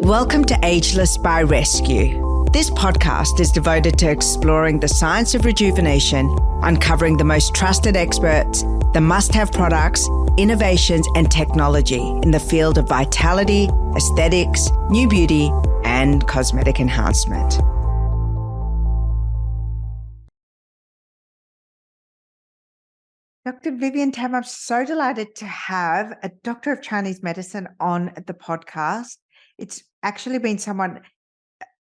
Welcome to Ageless by Rescu. This podcast is devoted to exploring the science of rejuvenation, uncovering the most trusted experts, the must-have products, innovations, and technology in the field of vitality, aesthetics, new beauty, and cosmetic enhancement. Dr. Vivian Tam, I'm so delighted to have a Doctor of Chinese Medicine on the podcast. It's actually been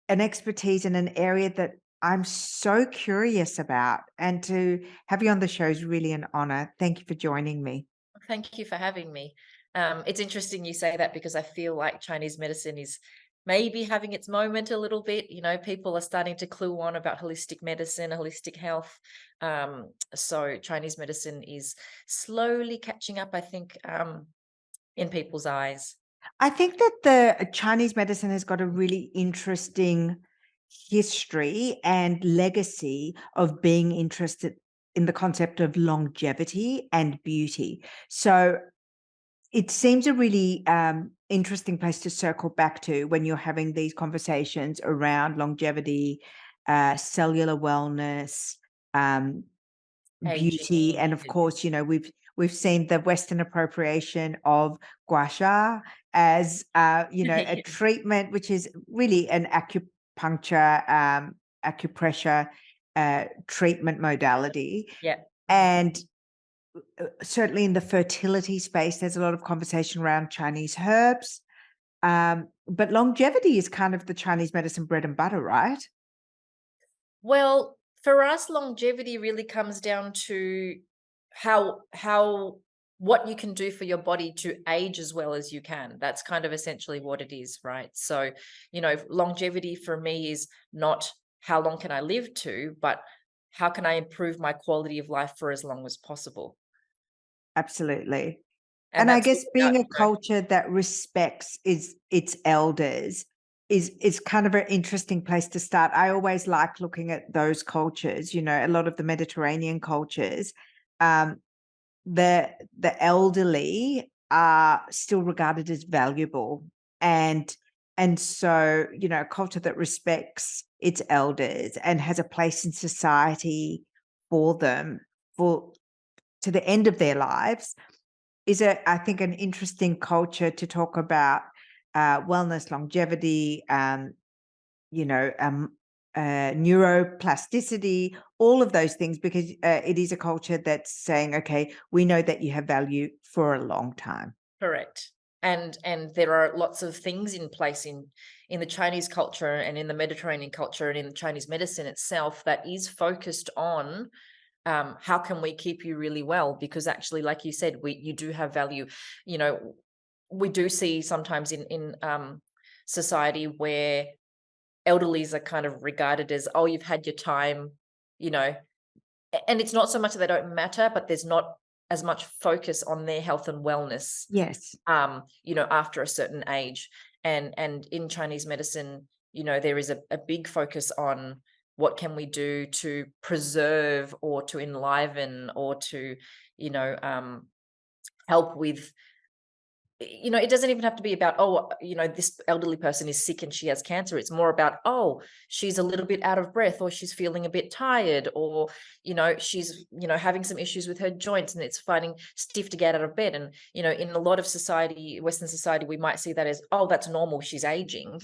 an expertise in an area that I'm so curious about, and to have you on the show is really an honor. Thank you for joining me. Thank you for having me. It's interesting you say that because I feel like Chinese medicine is maybe having its moment a little bit. You know, people are starting to clue on about holistic medicine, holistic health. So Chinese medicine is slowly catching up, I think, in people's eyes. I think that the Chinese medicine has got a really interesting history and legacy of being interested in the concept of longevity and beauty. So it seems a really interesting place to circle back to when you're having these conversations around longevity, cellular wellness, beauty, Aging. and of course, you know, we've seen the Western appropriation of Guasha as a treatment, which is really an acupuncture, acupressure treatment modality. Yeah. And certainly in the fertility space, there's a lot of conversation around Chinese herbs. But longevity is kind of the Chinese medicine bread and butter, right? Well, for us, longevity really comes down to how what you can do for your body to age as well as you can. That's kind of essentially what it is, right? So, you know, longevity for me is not how long can I live to, but how can I improve my quality of life for as long as possible? Absolutely. And And I that's guess all being about, a culture that respects its elders is kind of an interesting place to start. I always like looking at those cultures, you know, a lot of the Mediterranean cultures, um, the elderly are still regarded as valuable. And so, you know, a culture that respects its elders and has a place in society for them for to the end of their lives is I think, an interesting culture to talk about wellness, longevity, you know, neuroplasticity, all of those things, because it is a culture that's saying, okay, we know that you have value for a long time. correct. And there are lots of things in place in the Chinese culture and in the Mediterranean culture and in the Chinese medicine itself that is focused on how can we keep you really well? Because actually, like you said, you do have value. You know, we do see sometimes in society where elderlies are kind of regarded as, oh, you've had your time, you know, and it's not so much that they don't matter, but there's not as much focus on their health and wellness, Yes. you know, after a certain age. And in Chinese medicine, you know, there is a big focus on what can we do to preserve or to enliven or to, you know, help with, you know, it doesn't even have to be about, oh, you know, this elderly person is sick and she has cancer. It's more about, oh, she's a little bit out of breath, or she's feeling a bit tired, or, you know, she's, you know, having some issues with her joints and it's finding stiff to get out of bed. And, you know, in a lot of society, Western society, we might see that as, oh, that's normal, she's aging.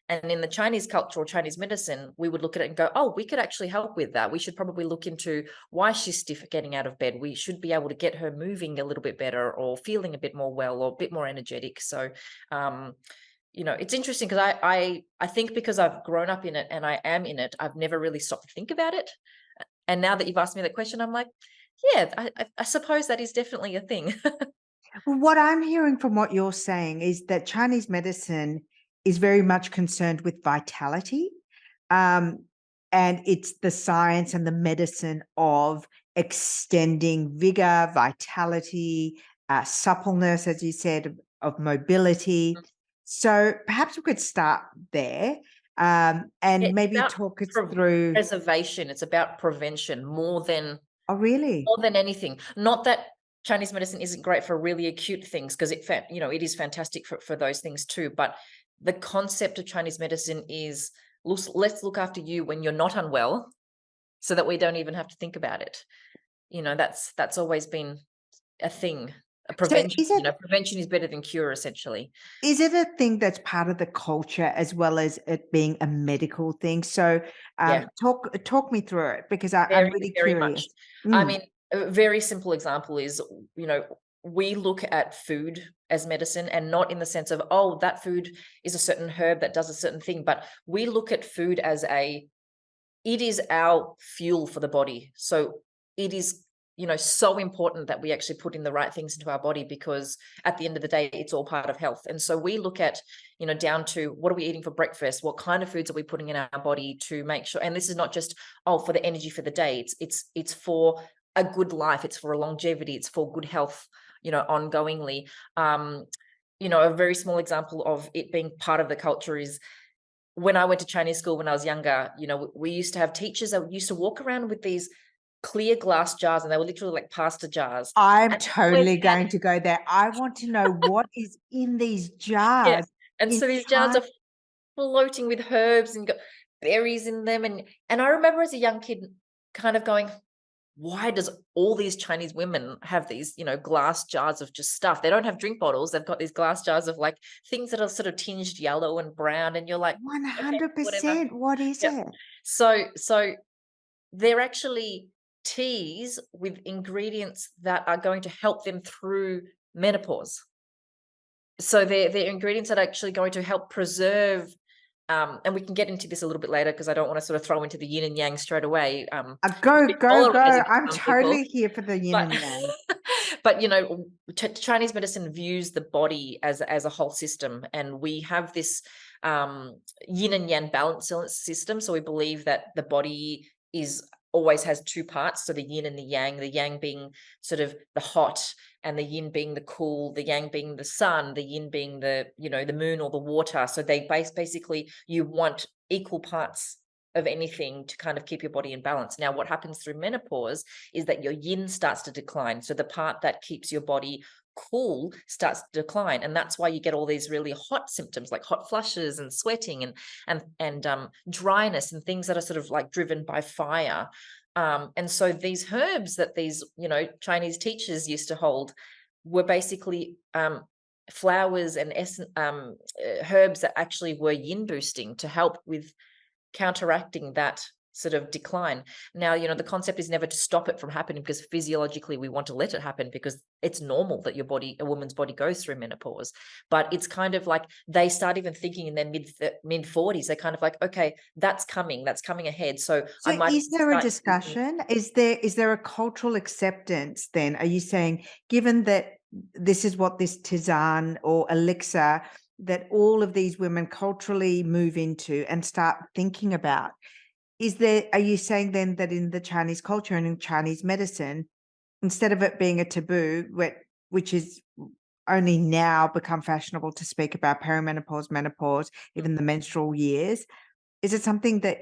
And in the Chinese culture or Chinese medicine, we would look at it and go, oh, we could actually help with that. We should probably look into why she's stiff at getting out of bed. We should be able to get her moving a little bit better or feeling a bit more well or a bit more energetic. So, you know, it's interesting because I think because I've grown up in it and I am in it, I've never really stopped to think about it. And now that you've asked me that question, I'm like, yeah, I suppose that is definitely a thing. Well, what I'm hearing from what you're saying is that Chinese medicine is very much concerned with vitality. Um, and it's the science and the medicine of extending vigor, vitality, suppleness, as you said, of mobility. So perhaps we could start there, and It's maybe about talk us through. preservation. It's about prevention Oh, really? more than anything. Not that Chinese medicine isn't great for really acute things, because it is fantastic for those things too. But the concept of Chinese medicine is, let's look after you when you're not unwell, so that we don't even have to think about it. That's always been a thing. A So prevention, prevention is better than cure, essentially. is it a thing that's part of the culture as well as it being a medical thing? So Yeah. talk me through it, because I'm Very, really very much. curious. I Mm. mean, a very simple example is, we look at food as medicine, and not in the sense of, oh, that food is a certain herb that does a certain thing, but we look at food as it is our fuel for the body. So it is, so important that we actually put in the right things into our body, because at the end of the day, it's all part of health. And so we look at, down to, what are we eating for breakfast? What kind of foods are we putting in our body to make sure? And this is not just, for the energy for the day. It's for a good life. It's for a longevity. It's for good health, ongoingly. A very small example of it being part of the culture is, when I went to Chinese school when I was younger, we used to have teachers that used to walk around with these clear glass jars, and they were literally like pasta jars. I'm And totally going to go there. I want to know what is in these yeah, jars and in so these jars China. are floating with herbs and got berries in them, and I remember as a young kid kind of going, why does all these Chinese women have these, glass jars of just stuff? They don't have drink bottles. They've got these glass jars of like things that are sort of tinged yellow and brown, and you're like, okay, whatever. 100%. What is Yep. it? So they're actually teas with ingredients that are going to help them through menopause. So they're ingredients that are actually going to help preserve, and we can get into this a little bit later, because I don't want to sort of throw into the yin and yang straight away. Go, go, go. Polarizing for I'm some people. totally here for the yin But and yang. but Chinese medicine views the body as a whole system, and we have this yin and yang balance system. So we believe that the body always has two parts, so the yin and the yang being sort of the hot, and the yin being the cool, the yang being the sun, the yin being the the moon or the water. So they basically, you want equal parts of anything to kind of keep your body in balance. Now, what happens through menopause is that your yin starts to decline. So the part that keeps your body cool starts to decline, and that's why you get all these really hot symptoms like hot flushes and sweating and dryness and things that are sort of like driven by fire. And so these herbs that these Chinese teachers used to hold were basically flowers and herbs that actually were yin boosting to help with counteracting that sort of decline. Now, the concept is never to stop it from happening, because physiologically we want to let it happen, because it's normal that a woman's body goes through menopause. But it's kind of like they start even thinking in their mid 40s, they're kind of like, okay, that's coming ahead. So I might is there a start discussion? Is there a cultural acceptance then? Are you saying, given that this is what this tisane or elixir that all of these women culturally move into and start thinking about, are you saying then that in the Chinese culture and in Chinese medicine, instead of it being a taboo, which is only now become fashionable to speak about perimenopause, menopause, even the menstrual years, is it something that,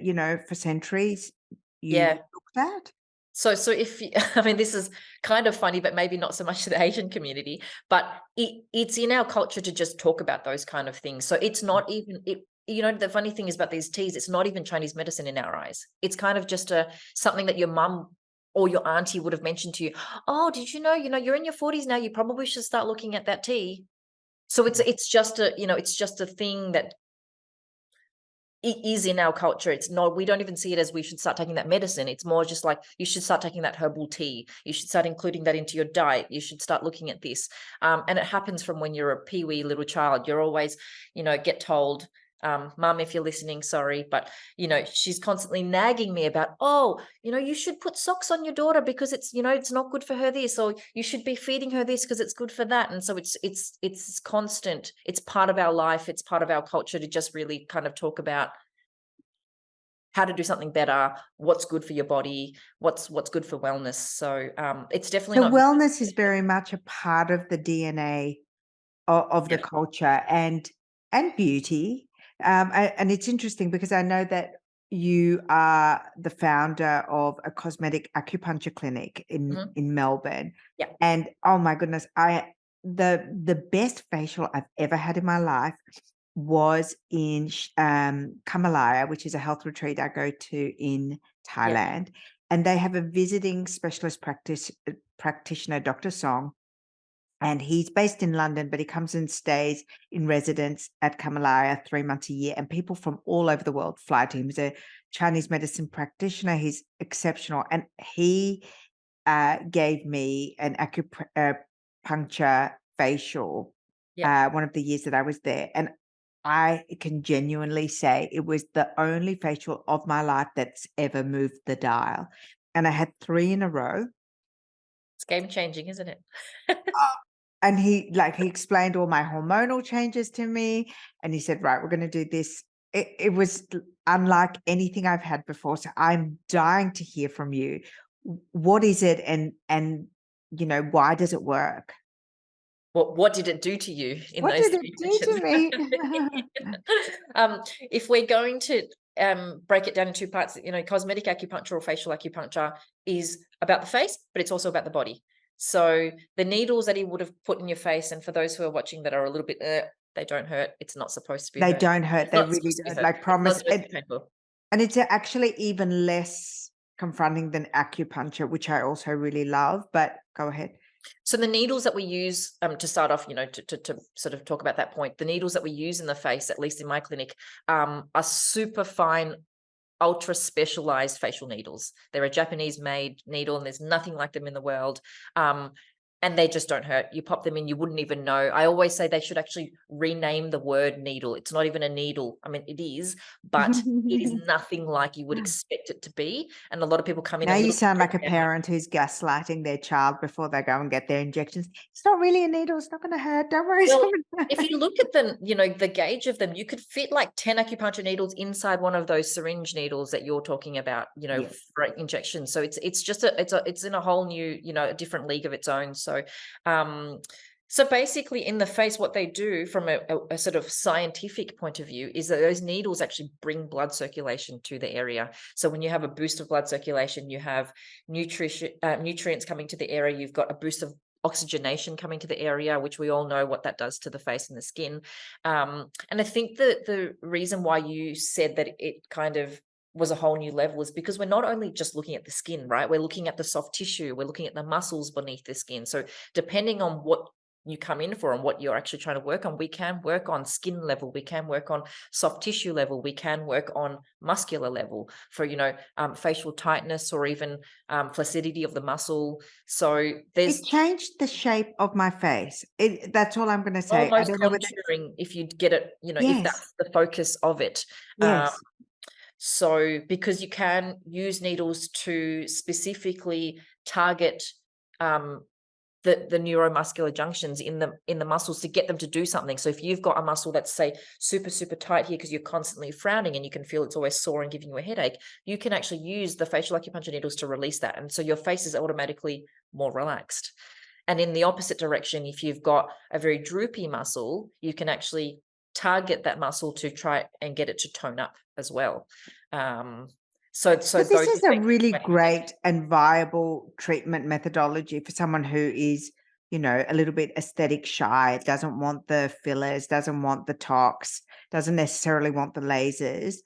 for centuries you yeah. looked at? So if I mean, this is kind of funny, but maybe not so much to the Asian community, but it's in our culture to just talk about those kind of things. So it's not even the funny thing is about these teas, it's not even Chinese medicine in our eyes. It's kind of just something that your mum or your auntie would have mentioned to you. Oh, did you know, you're in your 40s now, you probably should start looking at that tea. So it's just a thing that it is in our culture. It's not, we don't even see it as we should start taking that medicine. It's more just like, you should start taking that herbal tea. You should start including that into your diet. You should start looking at this. And it happens from when you're a peewee little child. You're always, get told, Mum, if you're listening, sorry, but she's constantly nagging me about, oh, you should put socks on your daughter because it's, it's not good for her this, or you should be feeding her this because it's good for that. And so it's constant. It's part of our life. It's part of our culture to just really kind of talk about how to do something better, what's good for your body, what's good for wellness. So it's definitely So not. wellness is very much a part of the DNA of the Yeah. culture and beauty. And it's interesting because I know that you are the founder of a cosmetic acupuncture clinic Mhm. in Melbourne. Yeah. And oh my goodness, the best facial I've ever had in my life was in Kamalaya, which is a health retreat I go to in Thailand, and they have a visiting specialist practitioner, Dr. Song, and he's based in London, but he comes and stays in residence at Kamalaya 3 months a year, and people from all over the world fly to him. He's a Chinese medicine practitioner. He's exceptional, and he gave me an acupuncture facial one of the years that I was there. And I can genuinely say it was the only facial of my life that's ever moved the dial. And I had 3 in a row. It's game changing, isn't it? And he explained all my hormonal changes to me. And he said, right, we're going to do this. It was unlike anything I've had before. So I'm dying to hear from you. What is it? And why does it work? What did it do to you in What those did 3 it do to me? If we're going to break it down in 2 parts, cosmetic acupuncture or facial acupuncture is about the face, but it's also about the body. So the needles that he would have put in your face, and for those who are watching that are a little bit, they don't hurt. It's not supposed to be They hurt. don't hurt. It's They not really supposed to be don't. hurt. Like, It's promise. not supposed to be painful. And it's actually even less confronting than acupuncture, which I also really love. But go ahead. So the needles that we use to start off, to sort of talk about that point, the needles that we use in the face, at least in my clinic, are super fine, ultra specialized facial needles. They're a Japanese made needle, and there's nothing like them in the world. And they just don't hurt. You pop them in, you wouldn't even know. I always say they should actually rename the word needle. It's not even a needle. I mean, it is, but it is nothing like you would expect it to be. And a lot of people come in Now a you little sound like a bit parent who's gaslighting their child before they go and get their injections. It's not really a needle. It's not going to hurt. Don't worry. Well, if you look at them, the gauge of them, you could fit like 10 acupuncture needles inside one of those syringe needles that you're talking about, Yes. for injection. So it's just it's in a whole new, a different league of its own. So, so basically in the face, what they do from a sort of scientific point of view is that those needles actually bring blood circulation to the area. So when you have a boost of blood circulation, you have nutrients coming to the area, you've got a boost of oxygenation coming to the area, which we all know what that does to the face and the skin. And I think that the reason why you said that it kind of was a whole new level is because we're not only just looking at the skin, right? We're looking at the soft tissue, we're looking at the muscles beneath the skin. So depending on what you come in for and what you're actually trying to work on, we can work on skin level, we can work on soft tissue level, we can work on muscular level for facial tightness or even flaccidity of the muscle. So there's It changed the shape of my face. That's all I'm going to say. I almost don't know whether. contouring if you get it, if Yes. that's the focus of it. Yes. So because you can use needles to specifically target the neuromuscular junctions in the muscles to get them to do something. So if you've got a muscle that's, say, super, super tight here because you're constantly frowning and you can feel it's always sore and giving you a headache, you can actually use the facial acupuncture needles to release that. And so your face is automatically more relaxed. And in the opposite direction, if you've got a very droopy muscle, you can actually target that muscle to try and get it to tone up as well. So But this those is a really great and viable treatment methodology for someone who is, a little bit aesthetic shy, doesn't want the fillers, doesn't want the tox, doesn't necessarily want the lasers,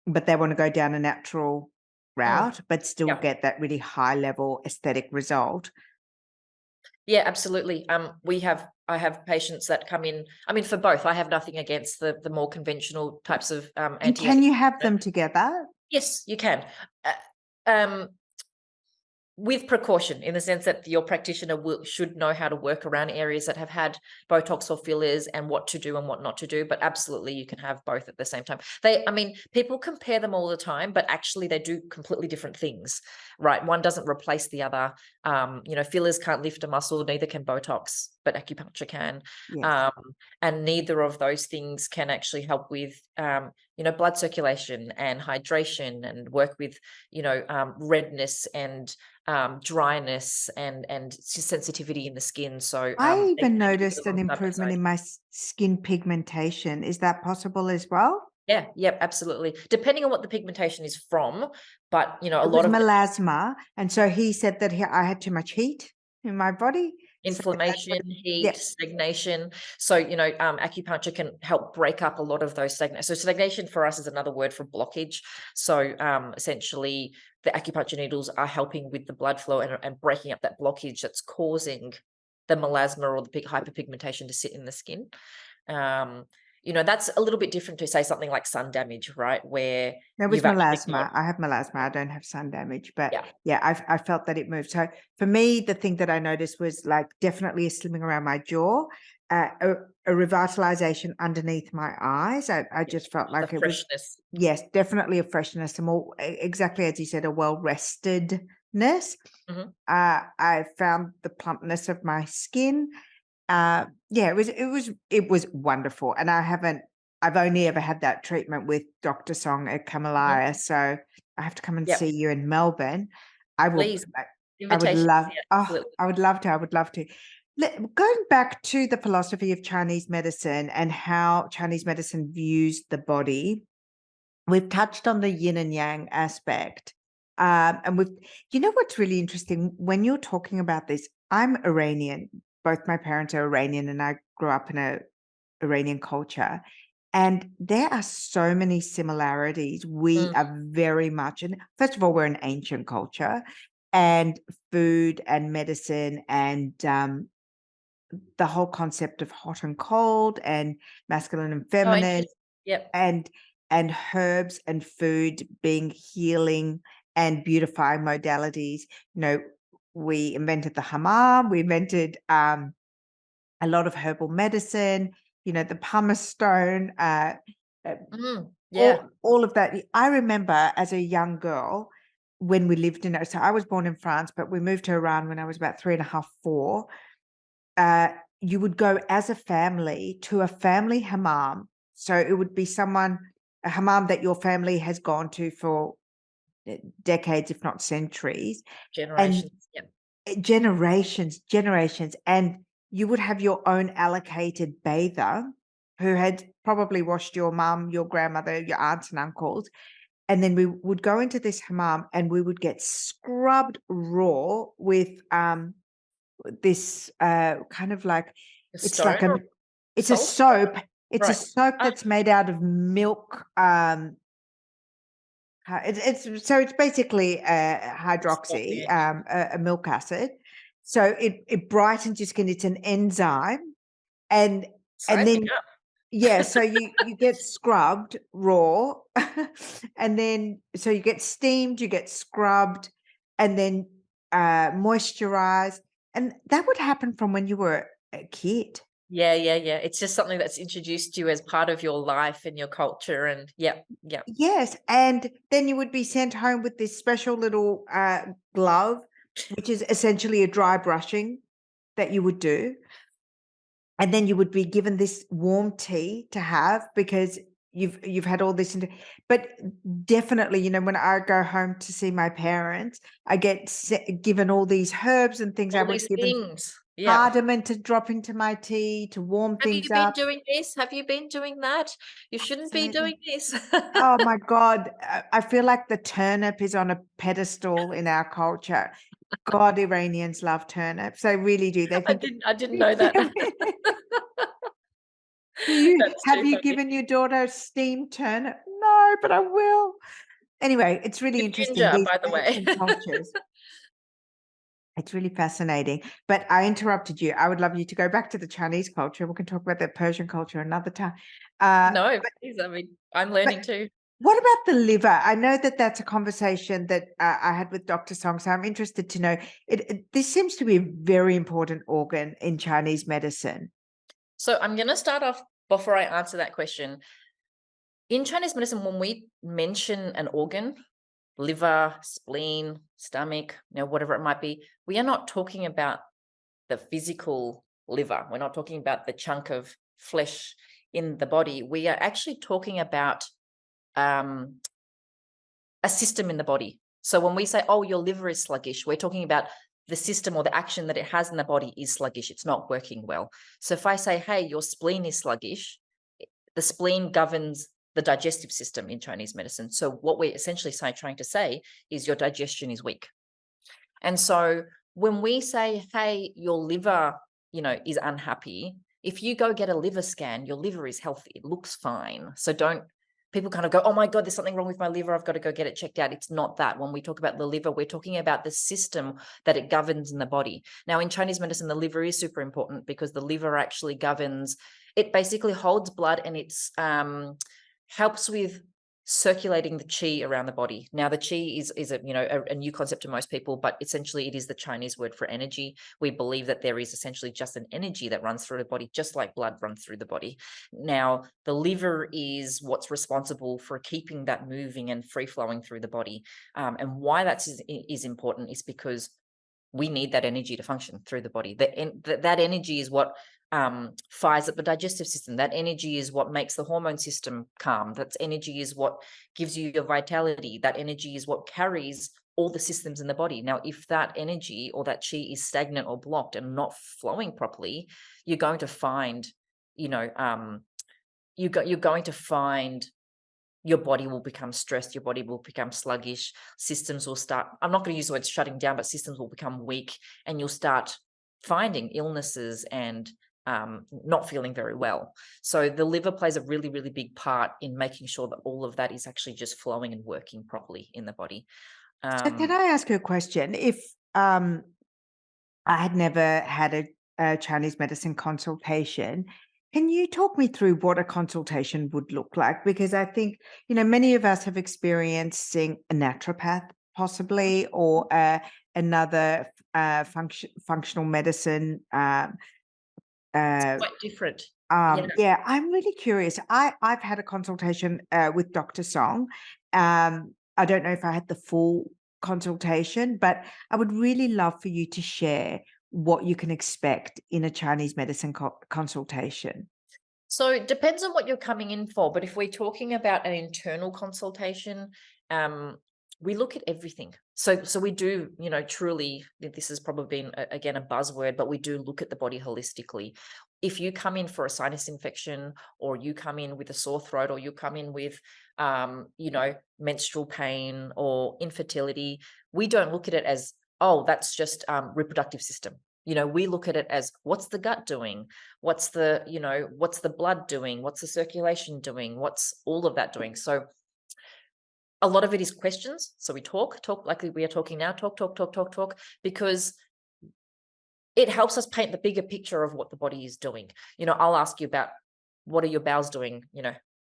but they want to go down a natural route, but still get that really high level aesthetic result. Yeah, absolutely. I have patients that come in. I mean, for both, I have nothing against the more conventional types of And can you have them together? Yes, you can. With precaution, in the sense that your practitioner should know how to work around areas that have had Botox or fillers and what to do and what not to do. But absolutely, you can have both at the same time. People compare them all the time, but actually they do completely different things, right? One doesn't replace the other. Fillers can't lift a muscle, neither can Botox, but acupuncture can. Yes. And neither of those things can actually help with, blood circulation and hydration and work with, redness and dryness and sensitivity in the skin. So I they even can actually noticed go an on side by improvement side. in my skin pigmentation. Is that possible as well? Yeah, yep, absolutely. Depending on what the pigmentation is from, but a It lot was of melasma, and so he said that I had too much heat in my body, inflammation, Yeah. heat, stagnation. So, you know, acupuncture can help break up a lot of those stagnation. So stagnation for us is another word for blockage. So essentially the acupuncture needles are helping with the blood flow and breaking up that blockage that's causing the melasma or the hyperpigmentation to sit in the skin. You know, that's a little bit different to say something like sun damage, right? Where There was you've actually got, melasma. I have melasma. I don't have sun damage, but yeah, yeah, I felt that it moved. So for me, the thing that I noticed was like definitely a slimming around my jaw, a revitalization underneath my eyes. I just felt the like it was, freshness. yes, definitely a freshness, a more exactly as you said, a well-restedness. Mhm. I found the plumpness of my skin. Yeah, it was wonderful. And I've only ever had that treatment with Dr. Song at Mhm. Kamalaya. So I have to come and Yep. see you in Melbourne. I will, Please. I would Invitations. love, Yeah, oh, absolutely. I would love to. I would love to. Going back to the philosophy of Chinese medicine and how Chinese medicine views the body, we've touched on the yin and yang aspect. And you know what's really interesting? When you're talking about this, I'm Iranian. Both my parents are Iranian, and I grew up in a Iranian culture. And there are so many similarities. We Mm. are very much, and first of all, we're an ancient culture, and food and medicine and the whole concept of hot and cold and masculine and Oh, feminine interesting. Yep. and herbs and food being healing and beautifying modalities. You know, we invented the hammam, we invented a lot of herbal medicine, you know, the pumice stone, uh, Yeah. all of that. I remember as a young girl when we lived in, so I was born in France, but we moved to Iran when I was about 3.5, 4. uh, you would go as a family to a family hammam. So it would be a hammam that your family has gone to for decades, if not centuries, and Generations. Yep. generations. And you would have your own allocated bather who had probably washed your mum, your grandmother, your aunts and uncles. And then we would go into this hammam and we would get scrubbed raw with this kind of like A it's like stone or it's a salt? soap. It's a Right. soap Ah, that's made out of milk. It's basically salt, hydroxy, yeah. a milk acid. So it brightens your skin. It's an enzyme, and Sign me then up. yeah, so you get scrubbed raw, and then so you get steamed, you get scrubbed, and then moisturized, and that would happen from when you were a kid. Yeah, yeah, yeah. It's just something that's introduced to you as part of your life and your culture. And yeah, yeah. Yes, and then you would be sent home with this special little glove, which is essentially a dry brushing that you would do. And then you would be given this warm tea to have because you've had all this but definitely, you know, when I go home to see my parents, I get given all these herbs and things. I All was these given things. Yeah. cardamom to drop into my tea to warm Have you things been up. doing this? Have you been doing that? You shouldn't be Absolutely. doing this. Oh my God. I feel like the turnip is on a pedestal in our culture. God, Iranians love turnips. They really do. They think I didn't know that. That's have too you funny. given your daughter steamed turnip? No, but I will. Anyway, it's really With interesting, ginger, these by the way. ancient cultures. It's really fascinating. But I interrupted you. I would love you to go back to the Chinese culture. We can talk about the Persian culture another time. Uh, No, please. I mean, I'm but learning too. what about the liver? I know that that's a conversation that I had with Dr. Song, so I'm interested to know. This seems to be a very important organ in Chinese medicine. So I'm going to start off before I answer that question. In Chinese medicine, when we mention an organ, liver, spleen, stomach, you know, whatever it might be, we are not talking about the physical liver. We're not talking about the chunk of flesh in the body. We are actually talking about a system in the body. So when we say, oh, your liver is sluggish, we're talking about the system or the action that it has in the body is sluggish. It's not working well. So if I say, hey, your spleen is sluggish, the spleen governs the digestive system in Chinese medicine. So what we're essentially trying to say is your digestion is weak. And so when we say, hey, your liver, is unhappy, if you go get a liver scan, your liver is healthy. It looks fine. So people kind of go, oh my God, there's something wrong with my liver. I've got to go get it checked out. It's not that. When we talk about the liver, we're talking about the system that it governs in the body. Now, in Chinese medicine, the liver is super important because the liver actually governs, it basically holds blood, and it's helps with circulating the qi around the body. Now, the qi is a new concept to most people, but essentially it is the Chinese word for energy. We believe that there is essentially just an energy that runs through the body, just like blood runs through the body. Now, the liver is what's responsible for keeping that moving and free flowing through the body. And why that is important is because we need that energy to function through the body. That energy is what fires up the digestive system. That energy is what makes the hormone system calm. That energy is what gives you your vitality. That energy is what carries all the systems in the body. Now, if that energy or that qi is stagnant or blocked and not flowing properly, you're going to find, you're going to find your body will become stressed, your body will become sluggish, systems will start, I'm not going to use the word shutting down, but systems will become weak, and you'll start finding illnesses and not feeling very well. So the liver plays a really, really big part in making sure that all of that is actually just flowing and working properly in the body. So can I ask you a question? If I had never had a Chinese medicine consultation, can you talk me through what a consultation would look like? Because I think, many of us have experienced seeing a naturopath possibly, or another functional medicine Quite different. Yeah. yeah, I'm really curious. I've had a consultation with Dr. Song. I don't know if I had the full consultation, but I would really love for you to share what you can expect in a Chinese medicine consultation. So it depends on what you're coming in for, but if we're talking about an internal consultation, we look at everything. So we do, truly, this has probably been again a buzzword, but we do look at the body holistically. If you come in for a sinus infection, or you come in with a sore throat, or you come in with, menstrual pain or infertility, we don't look at it as, oh, that's just reproductive system. We look at it as, what's the gut doing? What's the blood doing? What's the circulation doing? What's all of that doing? So a lot of it is questions. So we talk like we are talking now, talk, because it helps us paint the bigger picture of what the body is doing. I'll ask you about, what are your bowels doing?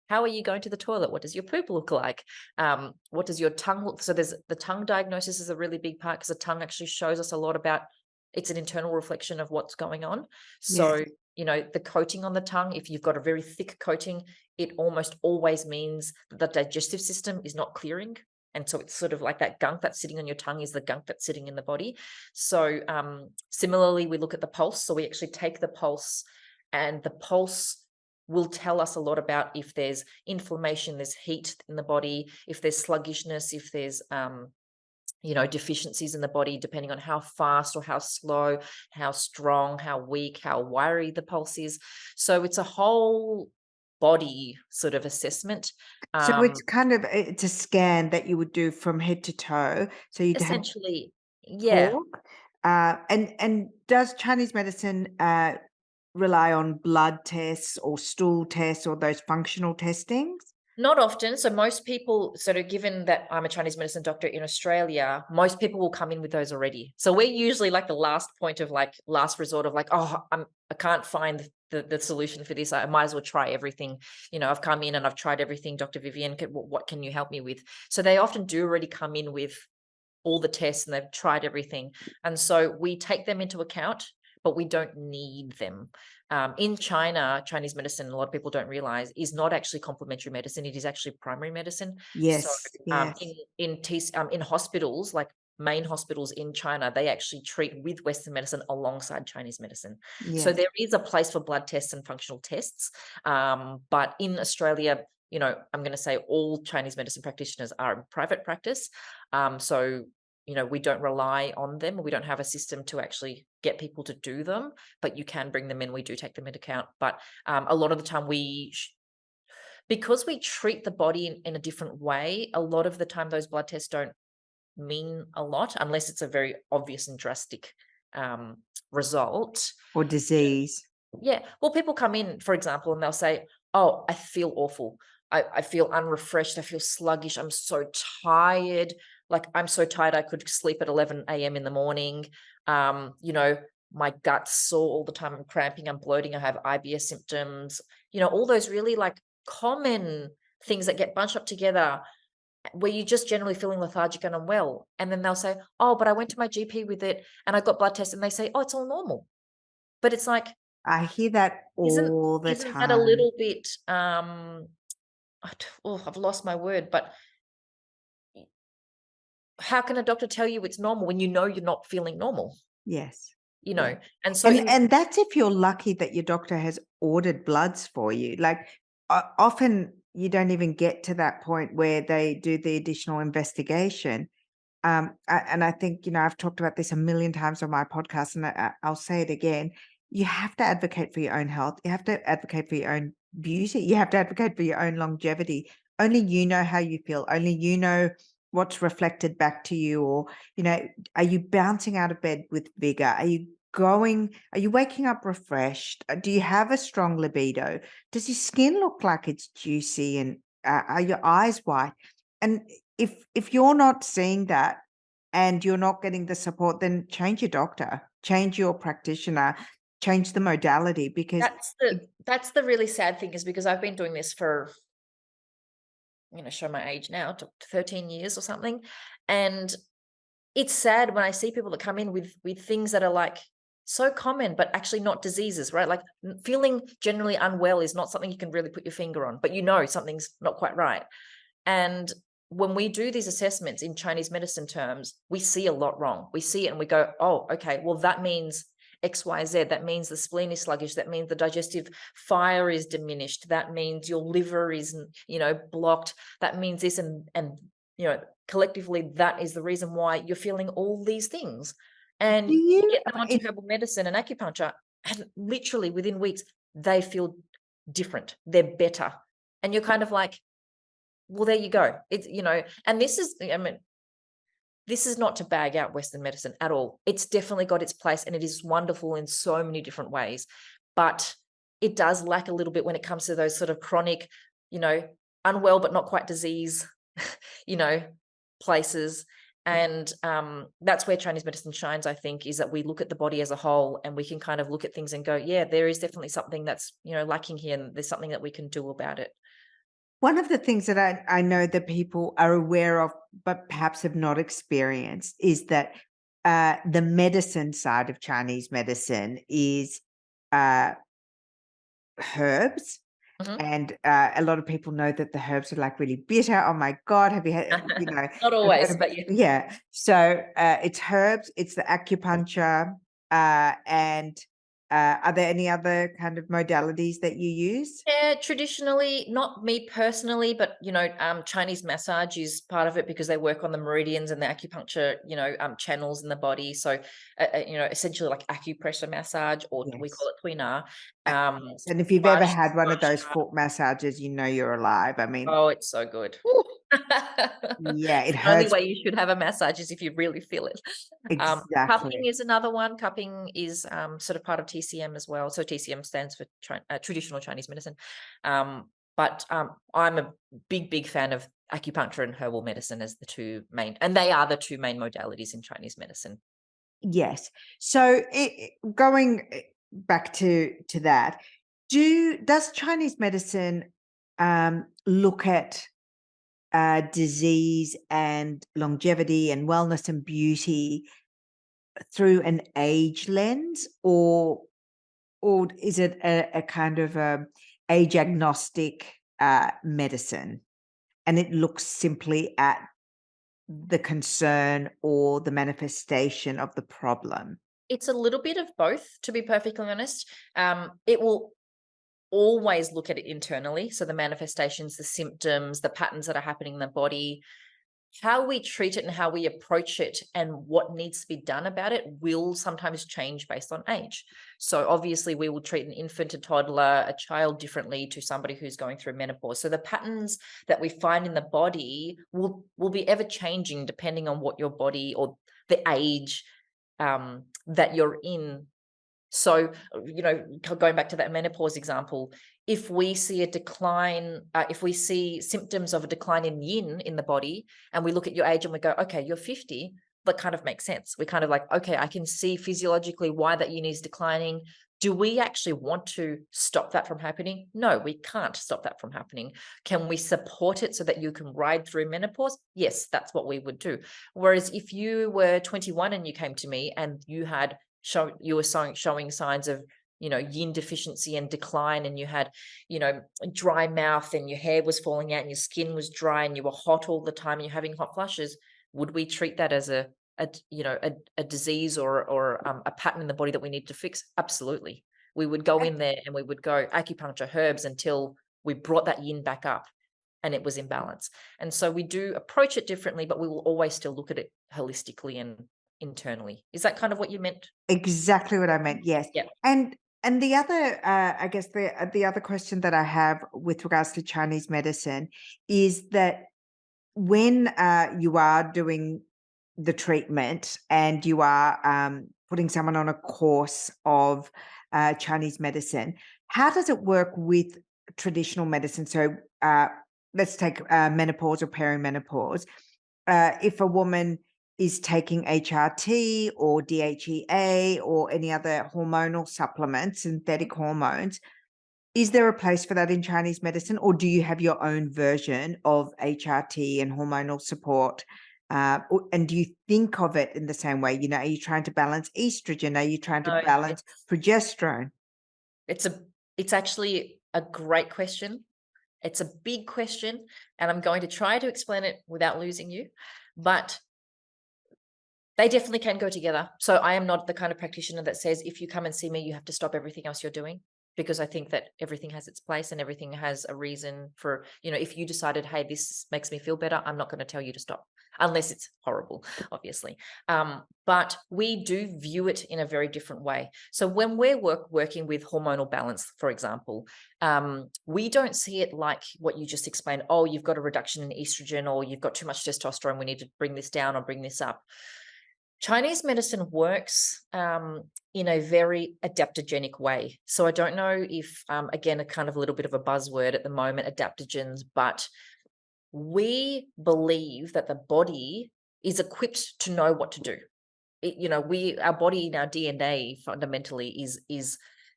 How are you going to the toilet? What does your poop look like? What does your tongue look? So there's the tongue diagnosis is a really big part, because the tongue actually shows us a lot about, it's an internal reflection of what's going on. So, Yes. the coating on the tongue, if you've got a very thick coating, it almost always means that the digestive system is not clearing. And so it's sort of like that gunk that's sitting on your tongue is the gunk that's sitting in the body. So similarly, we look at the pulse. So we actually take the pulse, and the pulse will tell us a lot about if there's inflammation, there's heat in the body, if there's sluggishness, if there's deficiencies in the body, depending on how fast or how slow, how strong, how weak, how wiry the pulse is. So it's a whole body sort of assessment. So it's a scan that you would do from head to toe. So you'd have Essentially, yeah. talk. And does Chinese medicine rely on blood tests or stool tests or those functional testings? Not often. So most people, sort of, given that I'm a Chinese medicine doctor in Australia, most people will come in with those already. So we're usually like the last point of like last resort of like, oh, I can't find the solution for this. I might as well try everything. I've come in and I've tried everything. Dr. Vivian, what can you help me with? So they often do already come in with all the tests, and they've tried everything. And so we take them into account, but we don't need them. In China, Chinese medicine, a lot of people don't realize, is not actually complementary medicine. It is actually primary medicine. So Yes, yes, in hospitals, like main hospitals in China, they actually treat with Western medicine alongside Chinese medicine. So yes. there is a place for blood tests and functional tests. But in Australia, I'm going to say all Chinese medicine practitioners are in private practice. So we don't rely on them. We don't have a system to actually get people to do them, but you can bring them in. We do take them into account. But a lot of the time because we treat the body in a different way, a lot of the time those blood tests don't mean a lot unless it's a very obvious and drastic result. Or disease. Yeah. Well, people come in, for example, and they'll say, oh, I feel awful. I feel unrefreshed. I feel sluggish. I'm so tired. Like, I'm so tired I could sleep at 11 a.m. in the morning. You know, my gut's sore all the time. I'm cramping. I'm bloating. I have IBS symptoms. You know, all those really like common things that get bunched up together where you're just generally feeling lethargic and unwell. And then they'll say, oh, but I went to my GP with it and I got blood tests, and they say, oh, it's all normal. But it's like, I hear that isn't all the isn't that a time. little bit, I've lost my word, but how can a doctor tell you it's normal when you know you're not feeling normal, Yes. you Yeah. know? And so And that's if you're lucky that your doctor has ordered bloods for you. Like, often you don't even get to that point where they do the additional investigation. And I think, I've talked about this a million times on my podcast, and I'll say it again. You have to advocate for your own health. You have to advocate for your own beauty. You have to advocate for your own longevity. Only you know how you feel. Only you know what's reflected back to you. Or, are you bouncing out of bed with vigor? Are you waking up refreshed? Do you have a strong libido? Does your skin look like it's juicy? And are your eyes white? And if you're not seeing that and you're not getting the support, then change your doctor, change your practitioner, change the modality, because that's the really sad thing, is because I've been doing this for, I'm gonna show my age now, to 13 years or something. And it's sad when I see people that come in with things that are like so common, but actually not diseases, right? Like, feeling generally unwell is not something you can really put your finger on, but something's not quite right. And when we do these assessments in Chinese medicine terms, we see a lot wrong. We see it and we go, oh, okay, well, that means X, Y, Z. That means the spleen is sluggish. That means the digestive fire is diminished. That means your liver is, blocked. That means this, and collectively, that is the reason why you're feeling all these things. And do you you get them onto herbal medicine and acupuncture, and literally within weeks, they feel different. They're better. And you're kind of like, well, there you go. It's, and this is not to bag out Western medicine at all. It's definitely got its place and it is wonderful in so many different ways. But it does lack a little bit when it comes to those sort of chronic, unwell but not quite disease, places. And that's where Chinese medicine shines, I think, is that we look at the body as a whole and we can kind of look at things and go, yeah, there is definitely something that's, lacking here, and there's something that we can do about it. one of the things that I know that people are aware of, but perhaps have not experienced, is that the medicine side of Chinese medicine is herbs. Mhm. And a lot of people know that the herbs are like really bitter. Oh my God, have you had, Not I've heard always, about, but yeah. yeah. So it's herbs, it's the acupuncture, and are there any other kind of modalities that you use? Yeah, traditionally, not me personally, but Chinese massage is part of it because they work on the meridians and the acupuncture, channels in the body. So, essentially like acupressure massage, or we Yes. call it tuina. Yes. And if you've ever had one of those foot massages, you're alive. I mean, Oh, it's so good. whew, yeah, it The only hurts. way you should have a massage is if you really feel it. Cupping Exactly. is another one. Cupping is sort of part of TCM as well. So TCM stands for traditional Chinese medicine. But I'm a big fan of acupuncture and herbal medicine as the two main, and they are the two main modalities in Chinese medicine. Yes. So going back to that, does Chinese medicine look at disease and longevity and wellness and beauty through an age lens, or is it a kind of age agnostic medicine, and it looks simply at the concern or the manifestation of the problem? It's a little bit of both, to be perfectly honest. It will always look at it internally. So the manifestations, the symptoms, the patterns that are happening in the body. how we treat it and how we approach it and what needs to be done about it will sometimes change based on age. So obviously we will treat an infant, a toddler, a child differently to somebody who's going through menopause. So the patterns that we find in the body will be ever changing depending on what your body or the age that you're in. So, going back to that menopause example, if we see a decline, if we see symptoms of a decline in yin in the body, and we look at your age and we go, okay, you're 50, that kind of makes sense. We kind of like, okay, I can see physiologically why that yin is declining. Do we actually want to stop that from happening? No, we can't stop that from happening. Can we support it so that you can ride through menopause? Yes, that's what we would do. Whereas if you were 21 and you came to me and you were showing signs of yin deficiency and decline, and you had dry mouth and your hair was falling out and your skin was dry and you were hot all the time and you're having hot flushes, would we treat that as a disease or a pattern in the body that we need to fix? Absolutely. We would go in there and we would go acupuncture, herbs, until we brought that yin back up and it was in balance. And so we do approach it differently, but we will always still look at it holistically and internally. Is that kind of what you meant? Exactly what I meant. Yes. Yeah. And the other, I guess the other question that I have with regards to Chinese medicine is that when you are doing the treatment and you are putting someone on a course of Chinese medicine, how does it work with traditional medicine? So let's take menopause or perimenopause. If a woman is taking HRT or DHEA or any other hormonal supplements, synthetic hormones, is there a place for that in Chinese medicine, or do you have your own version of HRT and hormonal support? And do you think of it in the same way? Are you trying to balance estrogen? Are you trying to No, balance progesterone? it's actually a great question. It's a big question, and I'm going to try to explain it without losing you, but they definitely can go together. So I am not the kind of practitioner that says, if you come and see me, you have to stop everything else you're doing, because I think that everything has its place and everything has a reason for, if you decided, hey, this makes me feel better, I'm not going to tell you to stop, unless it's horrible, obviously. But we do view it in a very different way. So when we're working with hormonal balance, for example, we don't see it like what you just explained. Oh, you've got a reduction in estrogen, or you've got too much testosterone, we need to bring this down or bring this up. Chinese medicine works in a very adaptogenic way. So I don't know if, again, a kind of a little bit of a buzzword at the moment, adaptogens, but we believe that the body is equipped to know what to do. Our body in our DNA fundamentally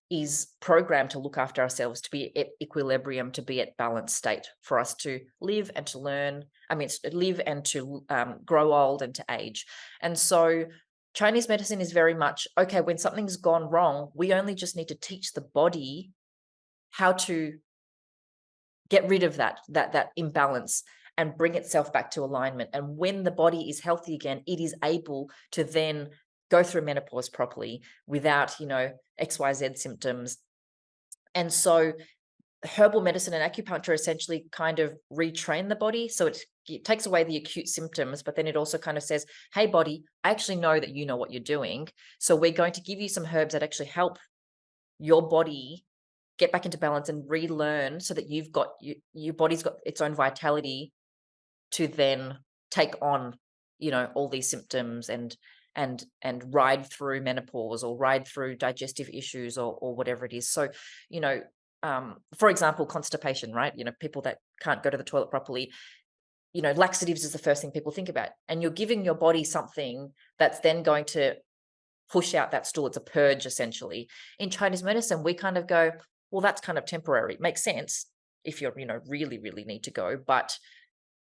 is programmed to look after ourselves, to be at equilibrium, to be at balanced state, for us to live and to learn. Live and to grow old and to age. And so Chinese medicine is very much, okay, when something's gone wrong, we only just need to teach the body how to get rid of that imbalance and bring itself back to alignment. And when the body is healthy again, it is able to then go through menopause properly without, XYZ symptoms. And so herbal medicine and acupuncture essentially kind of retrain the body. So it takes away the acute symptoms, but then it also kind of says, hey, body, I actually know that you know what you're doing. So we're going to give you some herbs that actually help your body get back into balance and relearn, so that you've got your body's got its own vitality to then take on, all these symptoms and ride through menopause or ride through digestive issues or whatever it is. So, for example, constipation, right? People that can't go to the toilet properly, laxatives is the first thing people think about. And you're giving your body something that's then going to push out that stool. It's a purge, essentially. In Chinese medicine, we kind of go, well, that's kind of temporary. It makes sense if you're, really, really need to go, but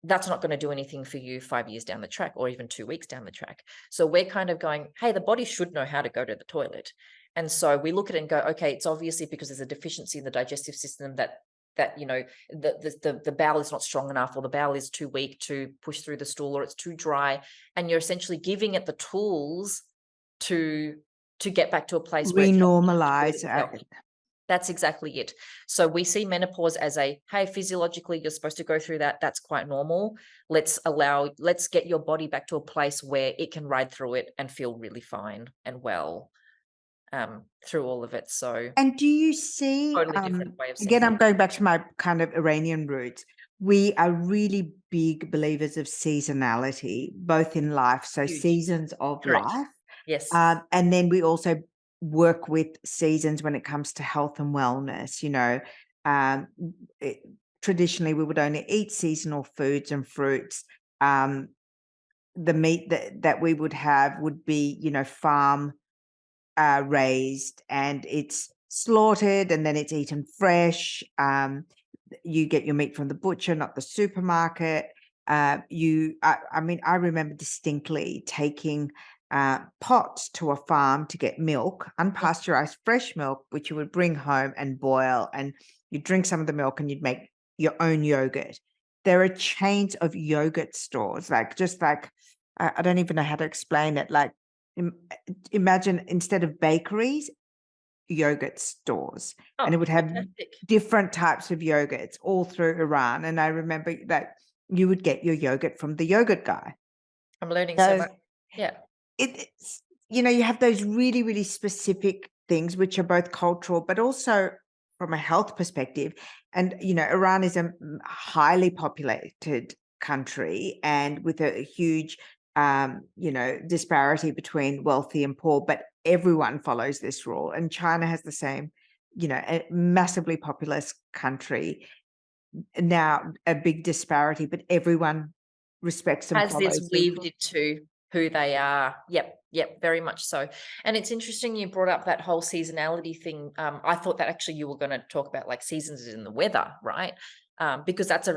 that's not going to do anything for you 5 years down the track, or even 2 weeks down the track. So we're kind of going, hey, the body should know how to go to the toilet. And so we look at it and go, okay, it's obviously because there's a deficiency in the digestive system that the bowel is not strong enough, or the bowel is too weak to push through the stool, or it's too dry. And you're essentially giving it the tools to get back to a place where Renormalize. That's exactly it. So we see menopause as a, hey, physiologically, you're supposed to go through that. That's quite normal. Let's get your body back to a place where it can ride through it and feel really fine and well through all of it. So And do you see, totally different way of seeing again, it. I'm going back to my kind of Iranian roots. We are really big believers of seasonality, both in life, so Huge. seasons of Correct. life. Yes. And then we also work with seasons when it comes to health and wellness. Um, traditionally, we would only eat seasonal foods and fruits. The meat that we would have would be, farm raised, and it's slaughtered and then it's eaten fresh. You get your meat from the butcher, not the supermarket. I mean, I remember distinctly taking pots to a farm to get milk, unpasteurized fresh milk, which you would bring home and boil, and you drink some of the milk and you'd make your own yogurt. There are chains of yogurt stores, I don't even know how to explain it. Like, imagine instead of bakeries, yogurt stores, and it Oh, would have fantastic. different types of yogurts all through Iran. And I remember that you would get your yogurt from the yogurt guy. I'm learning so So much. Yeah. it's, you have those really, really specific things which are both cultural, but also from a health perspective. And, Iran is a highly populated country, and with a huge, disparity between wealthy and poor, but everyone follows this rule. And China has the same, a massively populous country. Now, a big disparity, but everyone respects and Has this follows the weaved rule. into who they are? Yep, very much so. And it's interesting you brought up that whole seasonality thing. I thought that actually you were going to talk about like seasons in the weather, right? Because that's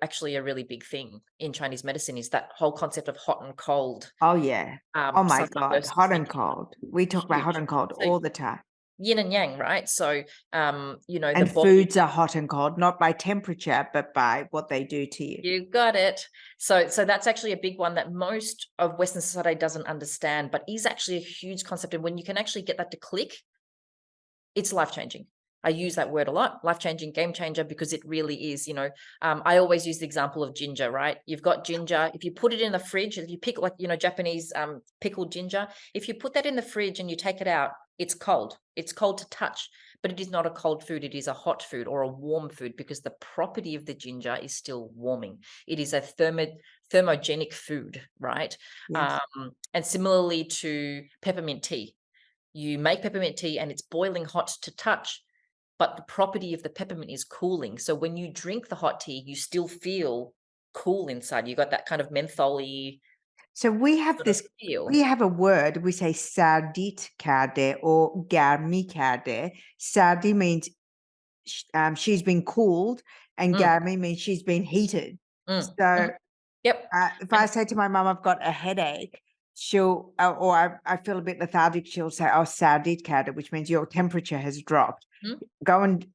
actually a really big thing in Chinese medicine, is that whole concept of hot and cold. Oh, yeah. Oh my Summer God, versus hot and winter. cold. We talk about hot Huge. and cold So all the time. yin and yang, right? So the And body. foods are hot and cold, not by temperature, but by what they do to you. You got it. So that's actually a big one that most of Western society doesn't understand, but is actually a huge concept. And when you can actually get that to click, it's life-changing. I use that word a lot, life-changing, game changer, because it really is. I always use the example of ginger, right? You've got ginger. If you put it in the fridge, if you pick Japanese pickled ginger, if you put that in the fridge and you take it out, it's cold. It's cold to touch, but it is not a cold food. It is a hot food or a warm food, because the property of the ginger is still warming. It is a thermogenic food, right? Yes. And similarly to peppermint tea. You make peppermint tea and it's boiling hot to touch, but the property of the peppermint is cooling. So when you drink the hot tea, you still feel cool inside. You got that kind of mentholy So we have sort of we feel. have a word, we say sardit kade or garmi kade. Sardi means she's been cooled, and Mm, garmi means she's been heated. So mhm. Yep. if I And say to my mum, I've got a headache, she'll, or I feel a bit lethargic, she'll say, oh, sardit kade, which means your temperature has dropped. mhm. Go and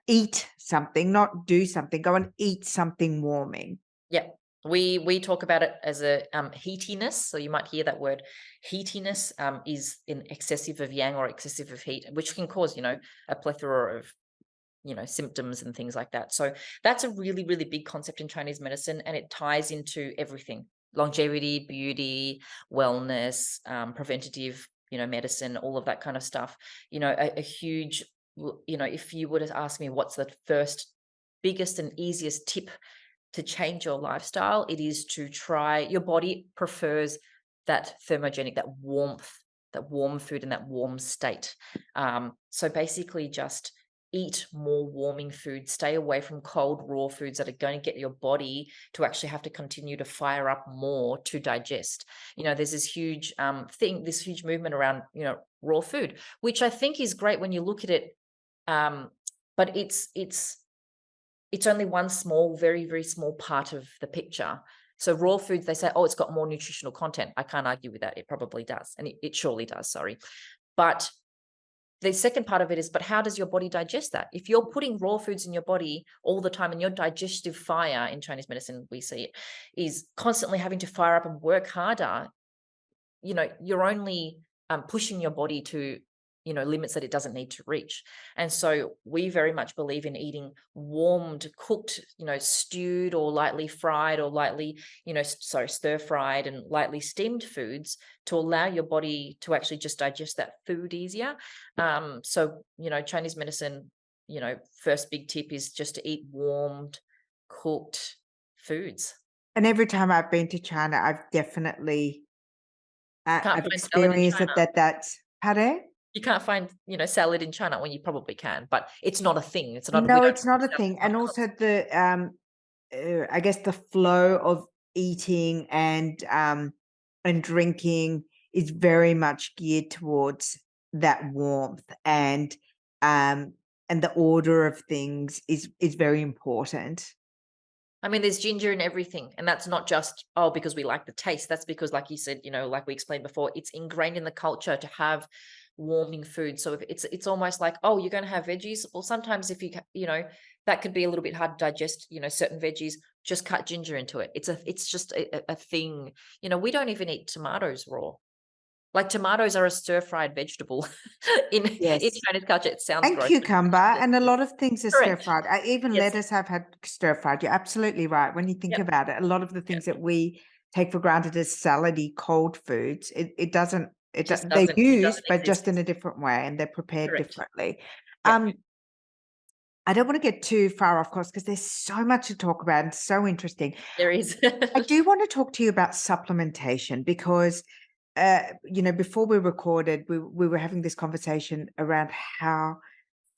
eat something, not do something. Go and eat something warming. Yeah. We talk about it as a heatiness. So you might hear that word. Heatiness is an excessive of yang or excessive of heat, which can cause, a plethora of symptoms and things like that. So that's a really, really big concept in Chinese medicine, and it ties into everything: longevity, beauty, wellness, preventative, medicine, all of that kind of stuff. A huge, if you were to ask me what's the first biggest and easiest tip to change your lifestyle, it is to try. Your body prefers that thermogenic, that warmth, that warm food and that warm state. So basically just eat more warming food, stay away from cold raw foods that are going to get your body to actually have to continue to fire up more to digest. There's this huge this huge movement around, raw food, which I think is great when you look at it. But it's only one small, very, very small part of the picture. So raw foods, they say, oh, it's got more nutritional content. I can't argue with that. It probably does. And it surely does, sorry. But the second part of it is, but how does your body digest that? If you're putting raw foods in your body all the time, and your digestive fire, in Chinese medicine, we see it, is constantly having to fire up and work harder, you're only pushing your body to limits that it doesn't need to reach. And so we very much believe in eating warmed, cooked, stewed or lightly fried or lightly, stir fried and lightly steamed foods to allow your body to actually just digest that food easier. So, Chinese medicine, first big tip is just to eat warmed, cooked foods. And every time I've been to China, I've definitely Can't I've find salad in experienced China. that's pardon? You can't find, salad in China when you probably can, but it's not a thing. It's not, we No, don't it's eat not a salad, thing. it's not And also common. I guess the flow of eating and drinking is very much geared towards that warmth um and the order of things is very important. I mean, there's ginger in everything, and that's not just, because we like the taste. That's because, like you said, like we explained before, it's ingrained in the culture to have warming food. So if it's almost like, you're going to have veggies. Well, sometimes if that could be a little bit hard to digest. Certain veggies, just cut ginger into it. It's just a thing. We don't even eat tomatoes raw. Like tomatoes are a stir fried vegetable in Yes. Chinese culture. It sounds And gross, but cucumber it's and a actually lot of things are stir correct. fried. Even Yes. lettuce I've had stir fried. You're absolutely right. When you think Yep. about it, a lot of the Yep. things that we take for granted as salady cold foods, it doesn't It just they're doesn't. It used, doesn't but just in exist. a different way and they're prepared Correct. differently. Yep. Um, I don't want to get too far off course because there's so much to talk about and so interesting. There is. I do want to talk to you about supplementation because, before we recorded, we were having this conversation around how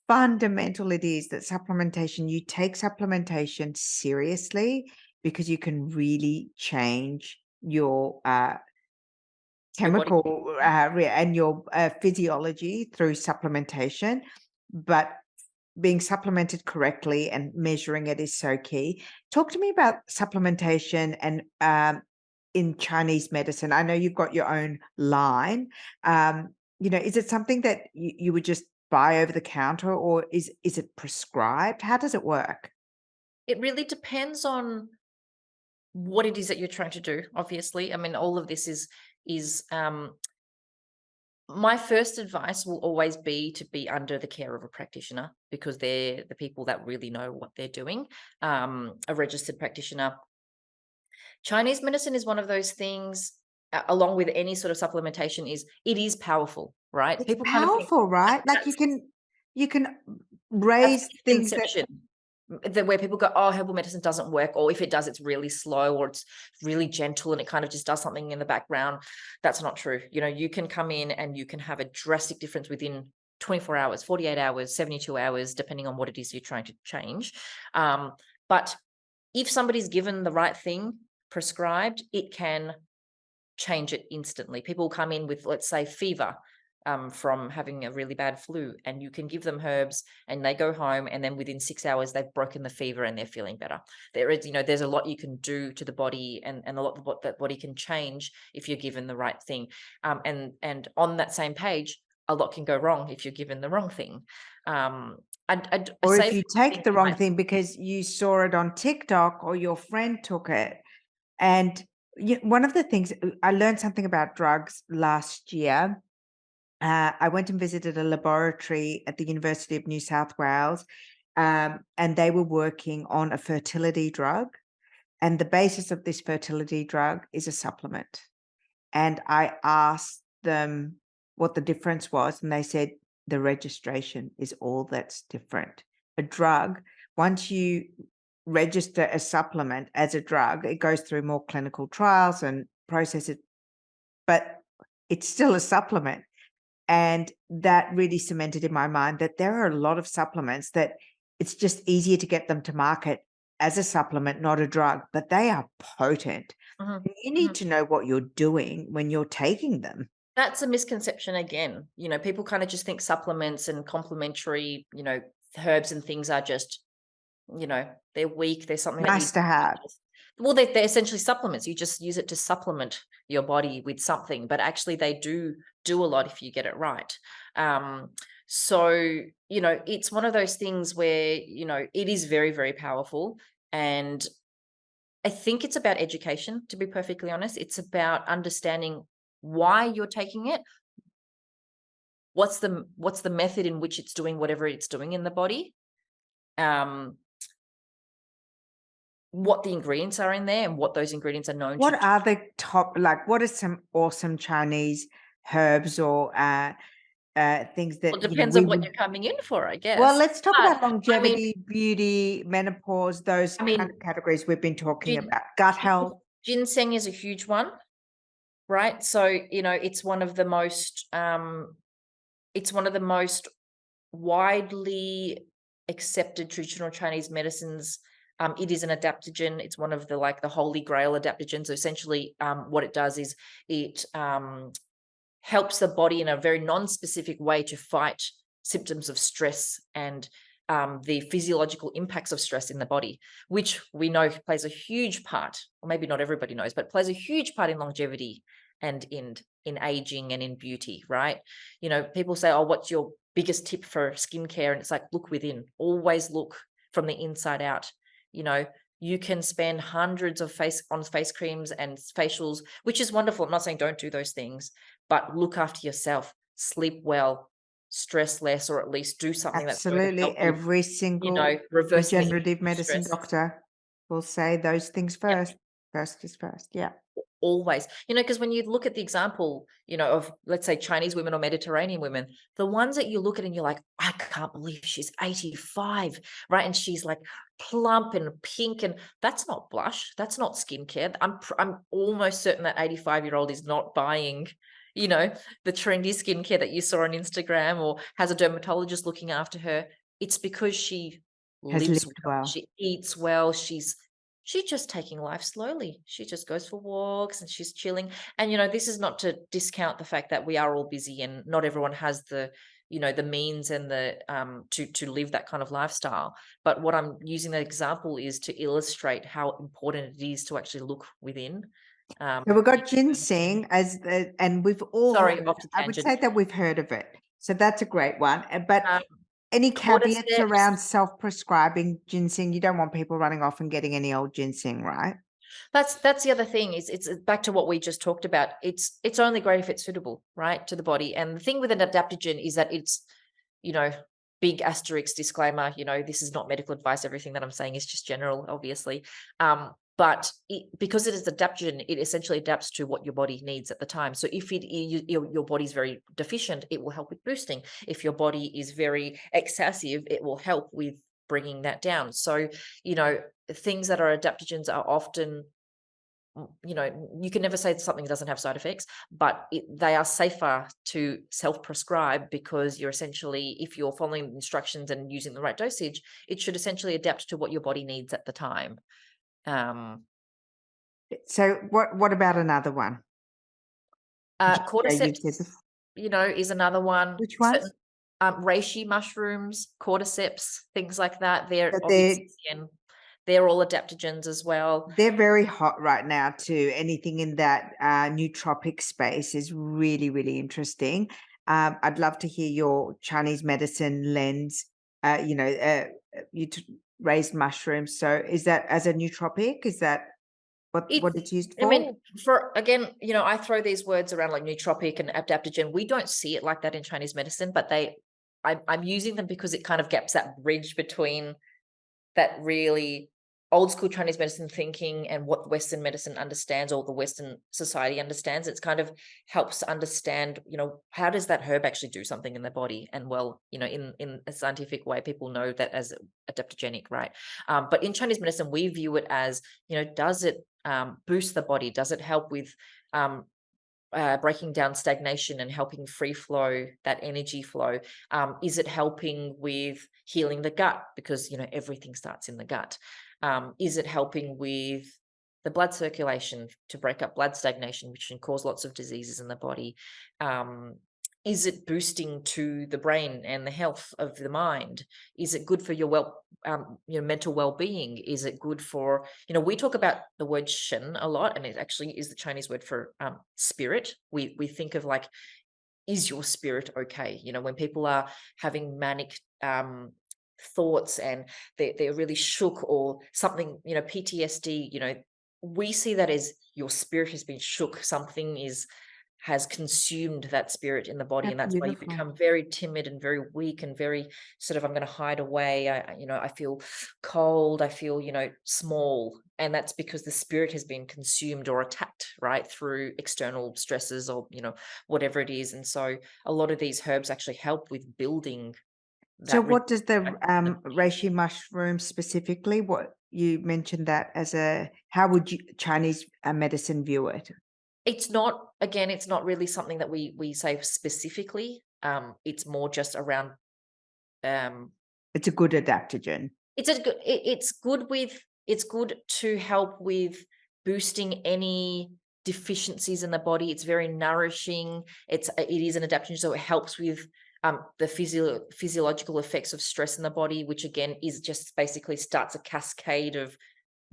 fundamental it is that you take supplementation seriously because you can really change your Your body. chemical and your physiology through supplementation. But being supplemented correctly and measuring it is so key. Talk to me about supplementation and in Chinese medicine. I know you've got your own line. Is it something that you would just buy over the counter, or is it prescribed? How does it work? It really depends on what it is that you're trying to do, obviously. I mean, all of this is my first advice will always be to be under the care of a practitioner because they're the people that really know what they're doing. A registered practitioner. Chinese medicine is one of those things, along with any sort of supplementation, it is powerful, right? It's People kind of think powerful, right? Like that's you can that's raise things that misconception. Where people go, oh, herbal medicine doesn't work, or if it does, it's really slow, or it's really gentle and it kind of just does something in the background. That's not true. You can come in and you can have a drastic difference within 24 hours, 48 hours, 72 hours, depending on what it is you're trying to change. But if somebody's given the right thing prescribed, it can change it instantly. People come in with, let's say, fever from having a really bad flu, and you can give them herbs and they go home, and then within 6 hours they've broken the fever and they're feeling better. There is, there's a lot you can do to the body, and a lot of what that body can change if you're given the right thing. And on that same page, a lot can go wrong if you're given the wrong thing. I or say if the you wrong thing take the in wrong my thing because you saw it on TikTok or your friend took it. And one of the things I learned something about drugs last year. I went and visited a laboratory at the University of New South Wales, and they were working on a fertility drug. And the basis of this fertility drug is a supplement. And I asked them what the difference was, and they said the registration is all that's different. A drug, once you register a supplement as a drug, it goes through more clinical trials and processes, but it's still a supplement. And that really cemented in my mind that there are a lot of supplements that it's just easier to get them to market as a supplement, not a drug, but they are potent. Mhm, You need mhm. to know what you're doing when you're taking them. That's a misconception again. People kind of just think supplements and complementary, herbs and things are just, they're weak. They're something that you Nice to have. well, they're essentially supplements. You just use it to supplement your body with something, but actually they do a lot if you get it right. So, it's one of those things where, it is very, very powerful. And I think it's about education, to be perfectly honest. It's about understanding why you're taking it, what's the method in which it's doing whatever it's doing in the body, what the ingredients are in there and what those ingredients are known What to do. are the top, like, what are some awesome Chinese herbs or things Well, that, it you know, depends we on what would, you're coming in for, I well, guess. let's talk But about I mean, longevity, beauty, menopause, those I kind mean, of categories we've been talking gin, about, gut health. ginseng is a huge one, right? So, it's one of the most widely accepted traditional Chinese medicines. It is an adaptogen. It's one of the holy grail adaptogens. So essentially, what it does is it helps the body in a very non-specific way to fight symptoms of stress and the physiological impacts of stress in the body, which we know plays a huge part, or maybe not everybody knows, but plays a huge part in longevity and in aging and in beauty, right? People say, oh, what's your biggest tip for skincare? And it's like, look within, always look from the inside out. You can spend hundreds of face creams and facials, which is wonderful. I'm not saying don't do those things, but look after yourself, sleep well, stress less, or at least do something that's going to Absolutely. help with, Every single reversing the regenerative impact of medicine stress. doctor will say those things Yep. first. First is first. Yeah. Always, because when you look at the example, of, let's say, Chinese women or Mediterranean women, the ones that you look at and you're like, I can't believe she's 85, right? And she's like plump and pink, and that's not blush, that's not skincare. I'm almost certain that 85-year-old is not buying, the trendy skincare that you saw on Instagram, or has a dermatologist looking after her. It's because she Has lives lived well, well. she eats well, she's just taking life slowly. She just goes for walks and she's chilling. And, this is not to discount the fact that we are all busy and not everyone has the, the means and the, to live that kind of lifestyle. But what I'm using that example is to illustrate how important it is to actually look within. So we've got ginseng and we've all Sorry, heard, off to I would tangent. say that we've heard of it. So that's a great one. But Um, any caveats cordyceps. around self-prescribing ginseng? You don't want people running off and getting any old ginseng, right? That's the other thing, is it's back to what we just talked about. It's only great if it's suitable, right, to the body. And the thing with an adaptogen is that it's, big asterisk disclaimer, this is not medical advice. Everything that I'm saying is just general, obviously. But because it is adaptogen, it essentially adapts to what your body needs at the time. So if your body's very deficient, it will help with boosting. If your body is very excessive, it will help with bringing that down. So, things that are adaptogens are often, you can never say something doesn't have side effects, but they are safer to self-prescribe, because you're essentially, if you're following the instructions and using the right dosage, it should essentially adapt to what your body needs at the time. So what about another one? You said Cordyceps, is another one. which Certain ones? reishi mushrooms, cordyceps, things like that. They're So obviously, again, they're all adaptogens as well. they're very hot right now too. Anything in that nootropic space is really, really interesting. I'd love to hear your Chinese medicine lens. Raised mushrooms. So is that as a nootropic? Is that what it's used I for? mean, for, again, I throw these words around like nootropic and adaptogen. We don't see it like that in Chinese medicine, but I'm using them because it kind of gaps that bridge between that really old school Chinese medicine thinking and what Western medicine understands, or the Western society understands. It's kind of helps understand, how does that herb actually do something in the body? And well, in a scientific way, people know that as adaptogenic, right? But in Chinese medicine, we view it as, does it boost the body? Does it help with breaking down stagnation and helping free flow, that energy flow? Is it helping with healing the gut? Because, everything starts in the gut. Is it helping with the blood circulation to break up blood stagnation, which can cause lots of diseases in the body? Is it boosting to the brain and the health of the mind? Is it good for your mental well-being? Is it good for, we talk about the word shen a lot, and it actually is the Chinese word for spirit. We think of like, is your spirit okay? When people are having manic thoughts and they're really shook or something, PTSD, we see that as your spirit has been shook. Something is has consumed that spirit in the body. How And that's why you beautiful. become very timid and very weak and very sort of, I'm going to hide away. I feel cold. I feel, small. And that's because the spirit has been consumed or attacked, right, through external stresses or, whatever it is. And so a lot of these herbs actually help with building So that. what does the reishi mushroom specifically, what you mentioned that as how would you Chinese medicine view it? It's not, again, it's not really something that we say specifically. It's more just around, um, It's a good adaptogen. it's good to help with boosting any deficiencies in the body. It's very nourishing. It is an adaptogen, so it helps with the physiological effects of stress in the body, which again is just basically starts a cascade of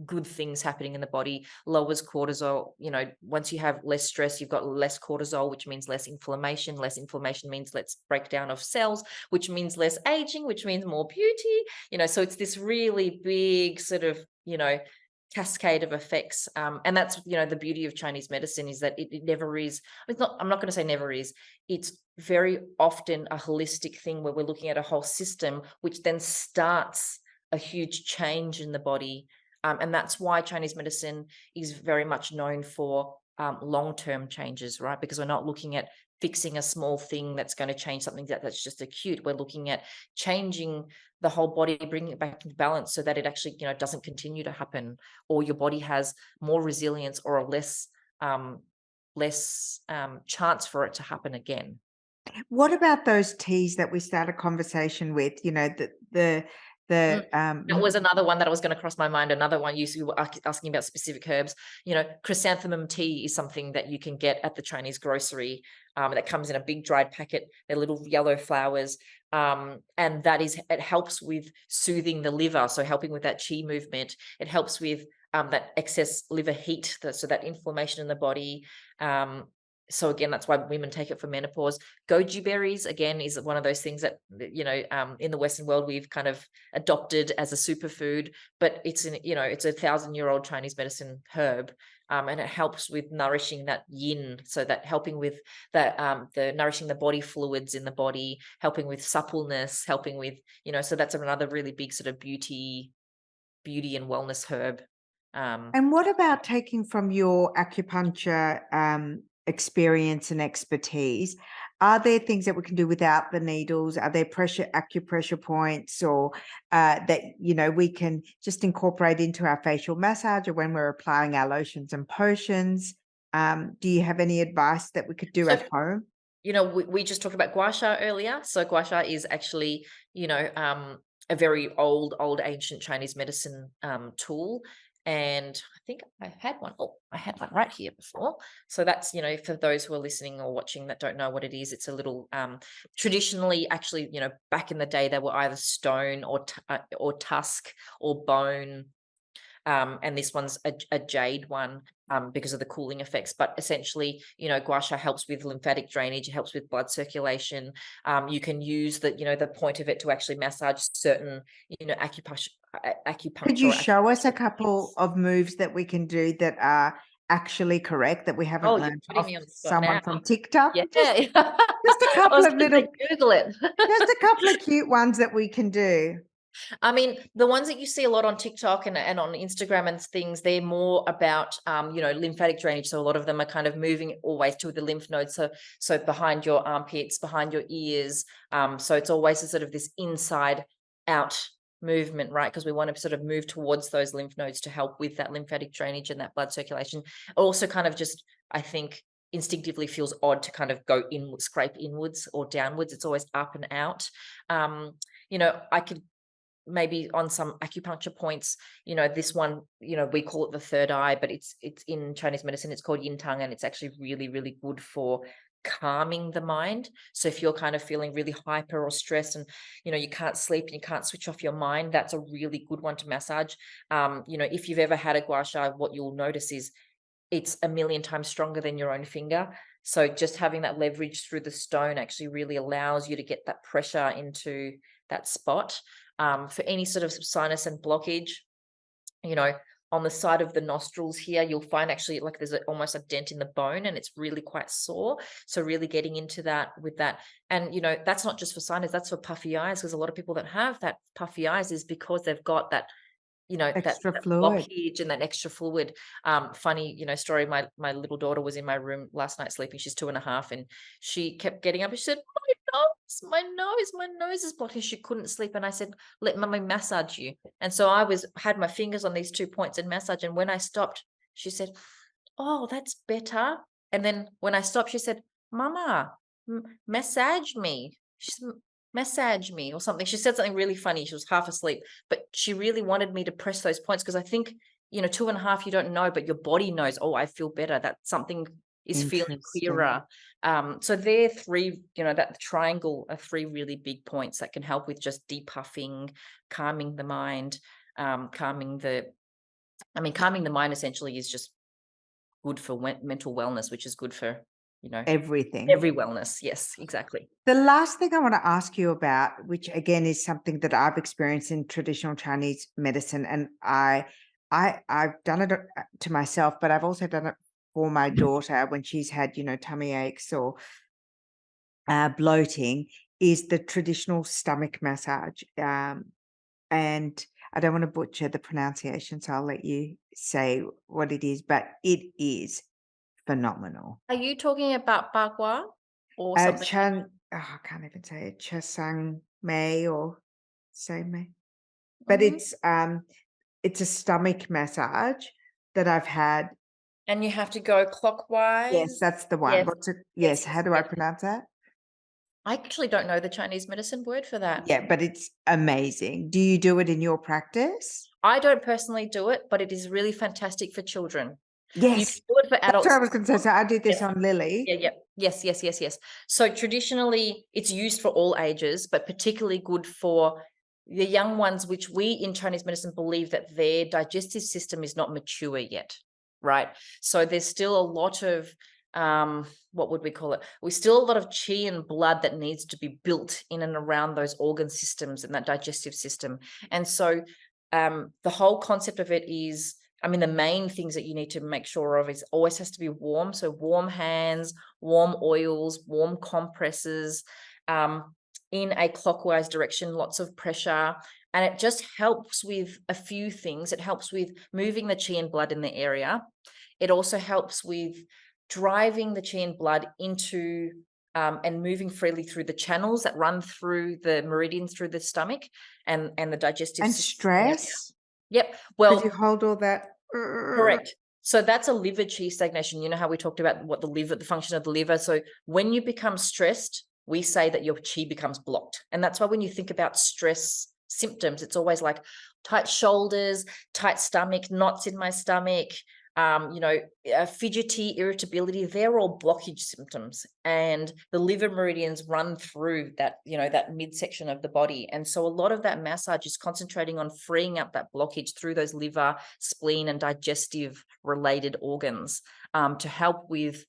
good things happening in the body, lowers cortisol. Once you have less stress, you've got less cortisol, which means less inflammation. Less inflammation means less breakdown of cells, which means less aging, which means more beauty. So it's this really big sort of, cascade of effects. And that's, the beauty of Chinese medicine is that it never is, I'm not going to say never is, it's very often a holistic thing where we're looking at a whole system, which then starts a huge change in the body. And that's why Chinese medicine is very much known for long-term changes, right? Because we're not looking at fixing a small thing that's going to change something that's just acute. We're looking at changing the whole body, bringing it back into balance so that it actually, doesn't continue to happen, or your body has more resilience or a less chance for it to happen again. What about those teas that we started a conversation with, the That was another one that I was going to cross my mind. Another one, you were asking about specific herbs. Chrysanthemum tea is something that you can get at the Chinese grocery. That comes in a big dried packet. They're little yellow flowers. And it helps with soothing the liver. So helping with that qi movement. It helps with that excess liver heat, so that inflammation in the body. So again, that's why women take it for menopause. Goji berries, again, is one of those things that, in the Western world, we've kind of adopted as a superfood, but it's a 1,000-year-old Chinese medicine herb. And it helps with nourishing that yin, so that helping with that, the nourishing the body fluids in the body, helping with suppleness, helping with, so that's another really big sort of beauty and wellness herb. And what about taking from your acupuncture experience and expertise? Are there things that we can do without the needles? Are there acupressure points, or that we can just incorporate into our facial massage or when we're applying our lotions and potions? Do you have any advice that we could do So, at home? we just talked about Guasha earlier. So Guasha is actually, a very old ancient Chinese medicine tool. And I think I had one. Oh, I had one right here before. So that's, for those who are listening or watching that don't know what it is, it's a little, traditionally, actually, back in the day, they were either stone or tusk or bone. And this one's a jade one, because of the cooling effects. But essentially, Guasha helps with lymphatic drainage. It helps with blood circulation. You can use the point of it to actually massage certain, acupuncture. Could you Or show us a acupuncture couple points. of moves that we can do that are actually correct, that we haven't Oh, you're learned putting off me on the spot someone now. from TikTok? Yeah. Just a I couple was of going to say, little Google it. Just a couple of cute ones that we can do. I mean, the ones that you see a lot on TikTok and on Instagram and things, they're more about, lymphatic drainage. So a lot of them are kind of moving always to the lymph nodes. So behind your armpits, behind your ears. So it's always a sort of this inside out movement, right? Because we want to sort of move towards those lymph nodes to help with that lymphatic drainage and that blood circulation. It also kind of just, I think, instinctively feels odd to kind of go scrape inwards or downwards. It's always up and out. I could maybe on some acupuncture points, this one, we call it the third eye, but it's in Chinese medicine, it's called yin tongue, and it's actually really, really good for calming the mind. So if you're kind of feeling really hyper or stressed and, you can't sleep and you can't switch off your mind, that's a really good one to massage. If you've ever had a guasha, what you'll notice is it's 1,000,000 times stronger than your own finger. So just having that leverage through the stone actually really allows you to get that pressure into that spot. For any sort of sinus and blockage, on the side of the nostrils here, you'll find actually like there's almost a dent in the bone, and it's really quite sore. So really getting into that with that. And, that's not just for sinus, that's for puffy eyes, because a lot of people that have that puffy eyes is because they've got that, that Extra fluid. blockage and that extra fluid. Funny, story. My little daughter was in my room last night sleeping. She's 2.5, and she kept getting up and she said, my nose is blocked, and she couldn't sleep. And I said, let mommy massage you. And so I had my fingers on these 2 points and massage. And when I stopped, she said, oh, that's better. And then when I stopped, she said, Mama, massage me. She said, massage me or something. She said something really funny. She was half asleep, but she really wanted me to press those points, because I think, 2.5, you don't know, but your body knows, oh, I feel better. That something is feeling clearer. So they're three, that triangle are 3 really big points that can help with just depuffing, calming the mind, calming the mind essentially is just good for mental wellness, which is good for, Everything. every wellness. Yes, exactly. The last thing I want to ask you about, which again is something that I've experienced in traditional Chinese medicine, and I've done it to myself, but I've also done it for my daughter when she's had, tummy aches or bloating, is the traditional stomach massage. And I don't want to butcher the pronunciation, so I'll let you say what it is, but it is phenomenal. Are you talking about bagua or something? I can't even say it. Chasang Mei or Say Mei, but it's a stomach massage that I've had. And you have to go clockwise. Yes, that's the one. Yes. What's it? Yes, Yes. How do I pronounce that? I actually don't know the Chinese medicine word for that. Yeah, but it's amazing. Do you do it in your practice? I don't personally do it, but it is really fantastic for children. You Yes. can do it for That's adults. what I was going to say. So I did this Yes. on Lily. Yeah. Yes. So traditionally, it's used for all ages, but particularly good for the young ones, which we in Chinese medicine believe that their digestive system is not mature yet, right? So there's still a lot of what would we call it? There's still a lot of qi and blood that needs to be built in and around those organ systems and that digestive system. And so the whole concept of it is, the main things that you need to make sure of is always has to be warm. So warm hands, warm oils, warm compresses, in a clockwise direction, lots of pressure. And it just helps with a few things. It helps with moving the qi and blood in the area. It also helps with driving the qi and blood into and moving freely through the channels that run through the meridians through the stomach and the digestive And system. stress. Yep. Well, you hold all that. Correct. So that's a liver qi stagnation. You know how we talked about what the function of the liver. So when you become stressed, we say that your qi becomes blocked. And that's why when you think about stress symptoms, it's always like tight shoulders, tight stomach, knots in my stomach, fidgety, irritability. They're all blockage symptoms. And the liver meridians run through that, that midsection of the body. And so a lot of that massage is concentrating on freeing up that blockage through those liver, spleen, and digestive related organs to help with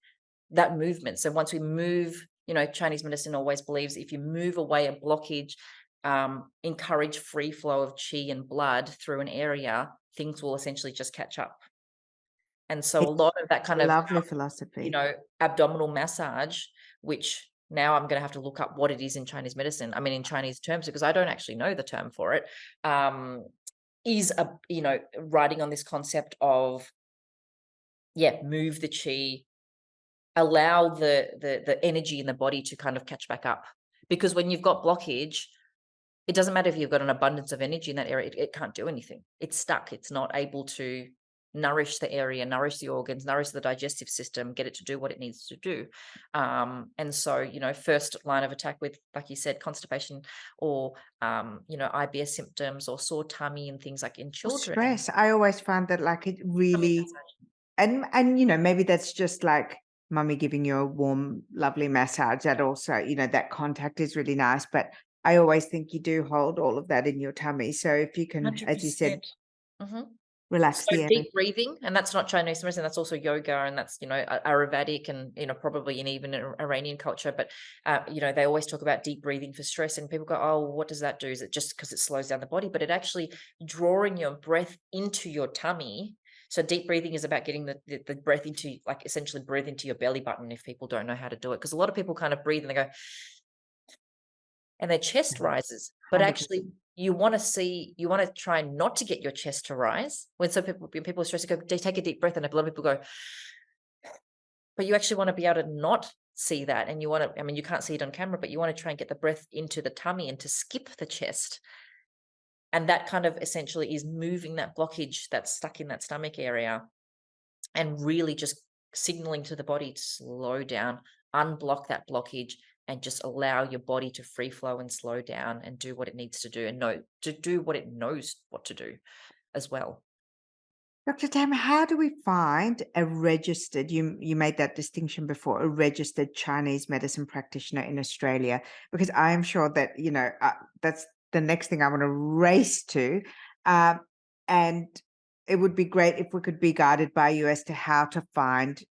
that movement. So once we move, Chinese medicine always believes if you move away a blockage, encourage free flow of qi and blood through an area, things will essentially just catch up. And so a lot of that kind of lovely philosophy, abdominal massage, which now I'm going to have to look up what it is in Chinese medicine. In Chinese terms, because I don't actually know the term for it, is writing on this concept of, move the qi, allow the energy in the body to kind of catch back up. Because when you've got blockage, it doesn't matter if you've got an abundance of energy in that area, it can't do anything. It's stuck. It's not able to nourish the area, nourish the organs, nourish the digestive system, get it to do what it needs to do. And so, first line of attack with, like you said, constipation or, IBS symptoms or sore tummy and things like in children. Stress. I always find that it really, and maybe that's just like mummy giving you a warm, lovely massage. That also, that contact is really nice, but I always think you do hold all of that in your tummy. So if you can, 100%. as you said, relax So the area. deep breathing, and that's not Chinese medicine, that's also yoga, and that's, Ayurvedic and, probably in even Iranian culture. But, they always talk about deep breathing for stress, and people go, oh, what does that do? Is it just because it slows down the body? But it actually drawing your breath into your tummy. So deep breathing is about getting the breath into, like, essentially breathe into your belly button if people don't know how to do it. Because a lot of people kind of breathe and they go, and their chest rises. But 100%. actually, you want to try not to get your chest to rise. When people are stressed, go, they take a deep breath, and a lot of people go, but you actually want to be able to not see that. And you want to, I mean, you can't see it on camera, but you want to try and get the breath into the tummy and to skip the chest. And that kind of essentially is moving that blockage that's stuck in that stomach area, and really just signaling to the body to slow down, unblock that blockage, and just allow your body to free flow and slow down and do what it needs to do, and do what it knows what to do as well. Dr. Tam, how do we find a registered, you made that distinction before, a registered Chinese medicine practitioner in Australia? Because I am sure that, that's the next thing I want to race to. Um, and it would be great if we could be guided by you as to how to find,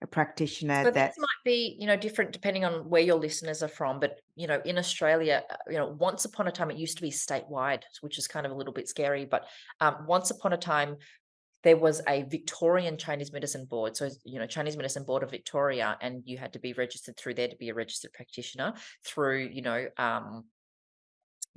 a practitioner So that. this might be, different depending on where your listeners are from. But, in Australia, once upon a time, it used to be statewide, which is kind of a little bit scary. But once upon a time, there was a Victorian Chinese Medicine Board. So, Chinese Medicine Board of Victoria, and you had to be registered through there to be a registered practitioner through,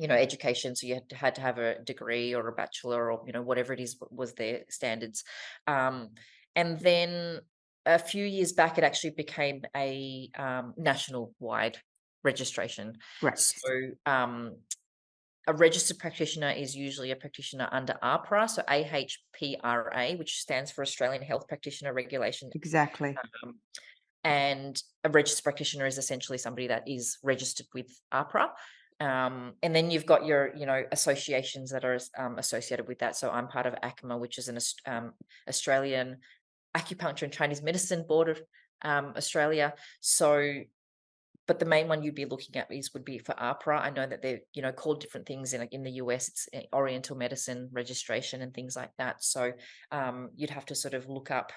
education. So you had to have a degree or a bachelor, or, whatever it is was their standards. And then a few years back, it actually became a national wide registration. Right. So a registered practitioner is usually a practitioner under AHPRA, so AHPRA, which stands for Australian Health Practitioner Regulation. Exactly. And a registered practitioner is essentially somebody that is registered with AHPRA. And then you've got your, associations that are associated with that. So I'm part of ACMA, which is an Australian Acupuncture and Chinese Medicine Board of Australia. So, but the main one you'd be looking at would be for AHPRA. I know that they're, called different things in the US. It's Oriental Medicine Registration and things like that. So you'd have to sort of look up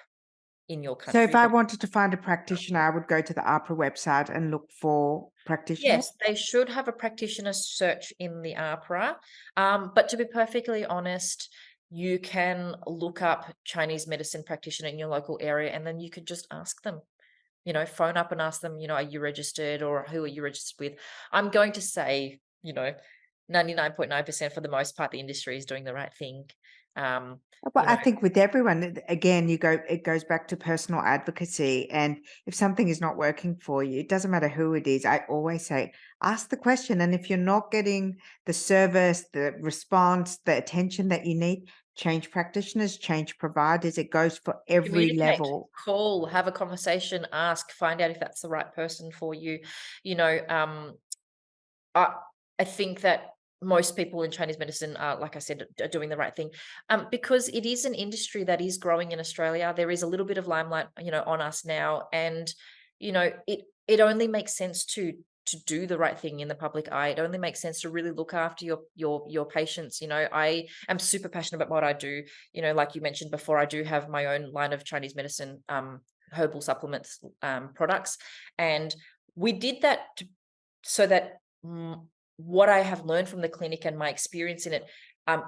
in your So if country. I wanted to find a practitioner, I would go to the APRA website and look for practitioners. Yes, they should have a practitioner search in the AHPRA. But to be perfectly honest, you can look up Chinese medicine practitioner in your local area, and then you could just ask them, phone up and ask them, are you registered, or who are you registered with? I'm going to say, 99.9% for the most part, the industry is doing the right thing. Well, I think with everyone, again, it goes back to personal advocacy. And if something is not working for you, it doesn't matter who it is. I always say, ask the question. And if you're not getting the service, the response, the attention that you need, change practitioners, change providers. It goes for every Communicate, level. call, have a conversation, ask, find out if that's the right person for you. I think that most people in Chinese medicine are, like I said, are doing the right thing, because it is an industry that is growing in Australia. There is a little bit of limelight, on us now, and it only makes sense to do the right thing in the public eye. It only makes sense to really look after your patients. I am super passionate about what I do. Like you mentioned before, I do have my own line of Chinese medicine herbal supplements products, and we did that so that what I have learned from the clinic and my experience in it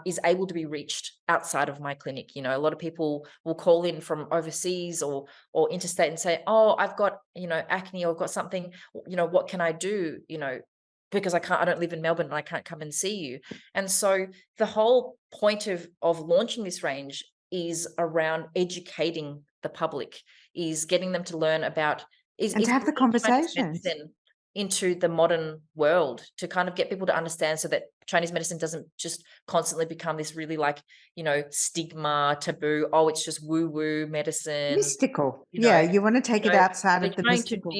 is able to be reached outside of my clinic. A lot of people will call in from overseas or interstate and say, oh, I've got, acne, or I've got something, what can I do? Because I don't live in Melbourne and I can't come and see you. And so the whole point of launching this range is around educating the public, is getting them to learn about, And to have the bringing Chinese conversations. medicine into the modern world, to kind of get people to understand, so that Chinese medicine doesn't just constantly become this really stigma, taboo. Oh, it's just woo woo medicine. Mystical. Yeah, you want to take it outside We're of the trying to mystical.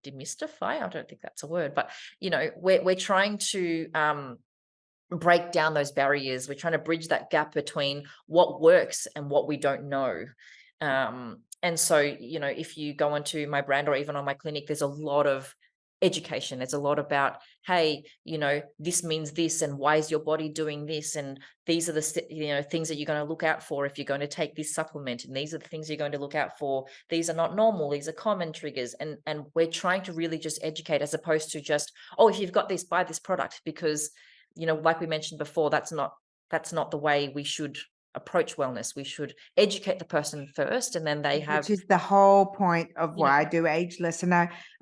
demystify. I don't think that's a word, but we're trying to break down those barriers. We're trying to bridge that gap between what works and what we don't know. And so, if you go onto my brand or even on my clinic, there's a lot of education. It's a lot about, hey, this means this, and why is your body doing this, and these are the things that you're going to look out for if you're going to take this supplement, and these are the things you're going to look out for. These are not normal, these are common triggers, and we're trying to really just educate, as opposed to just, oh, if you've got this, buy this product, because like we mentioned before, that's not the way we should approach wellness. We should educate the person first, and then they have, which is the whole point of you know why I do Ageless. And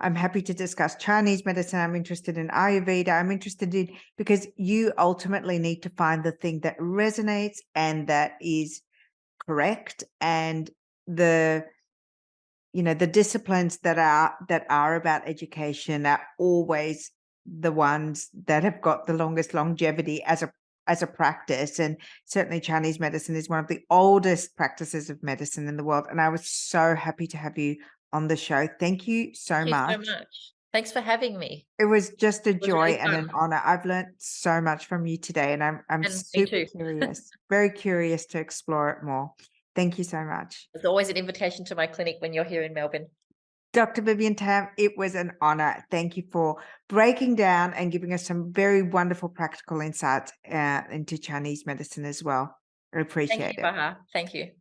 I'm happy to discuss Chinese medicine. I'm interested in Ayurveda. I'm interested in, because you ultimately need to find the thing that resonates and that is correct. And the disciplines that are about education are always the ones that have got the longest longevity as a practice. And certainly Chinese medicine is one of the oldest practices of medicine in the world. And I was so happy to have you on the show. Thank you so thank you so much. much. Thanks for having me. It was just a It was joy really and an fun. honor. I've learned so much from you today, and I'm And me super too. curious, very curious to explore it more. Thank you so much. There's always an invitation to my clinic when you're here in Melbourne. Dr. Vivian Tam, it was an honor. Thank you for breaking down and giving us some very wonderful practical insights into Chinese medicine as well. I Thank appreciate you, it. Baha. Thank you.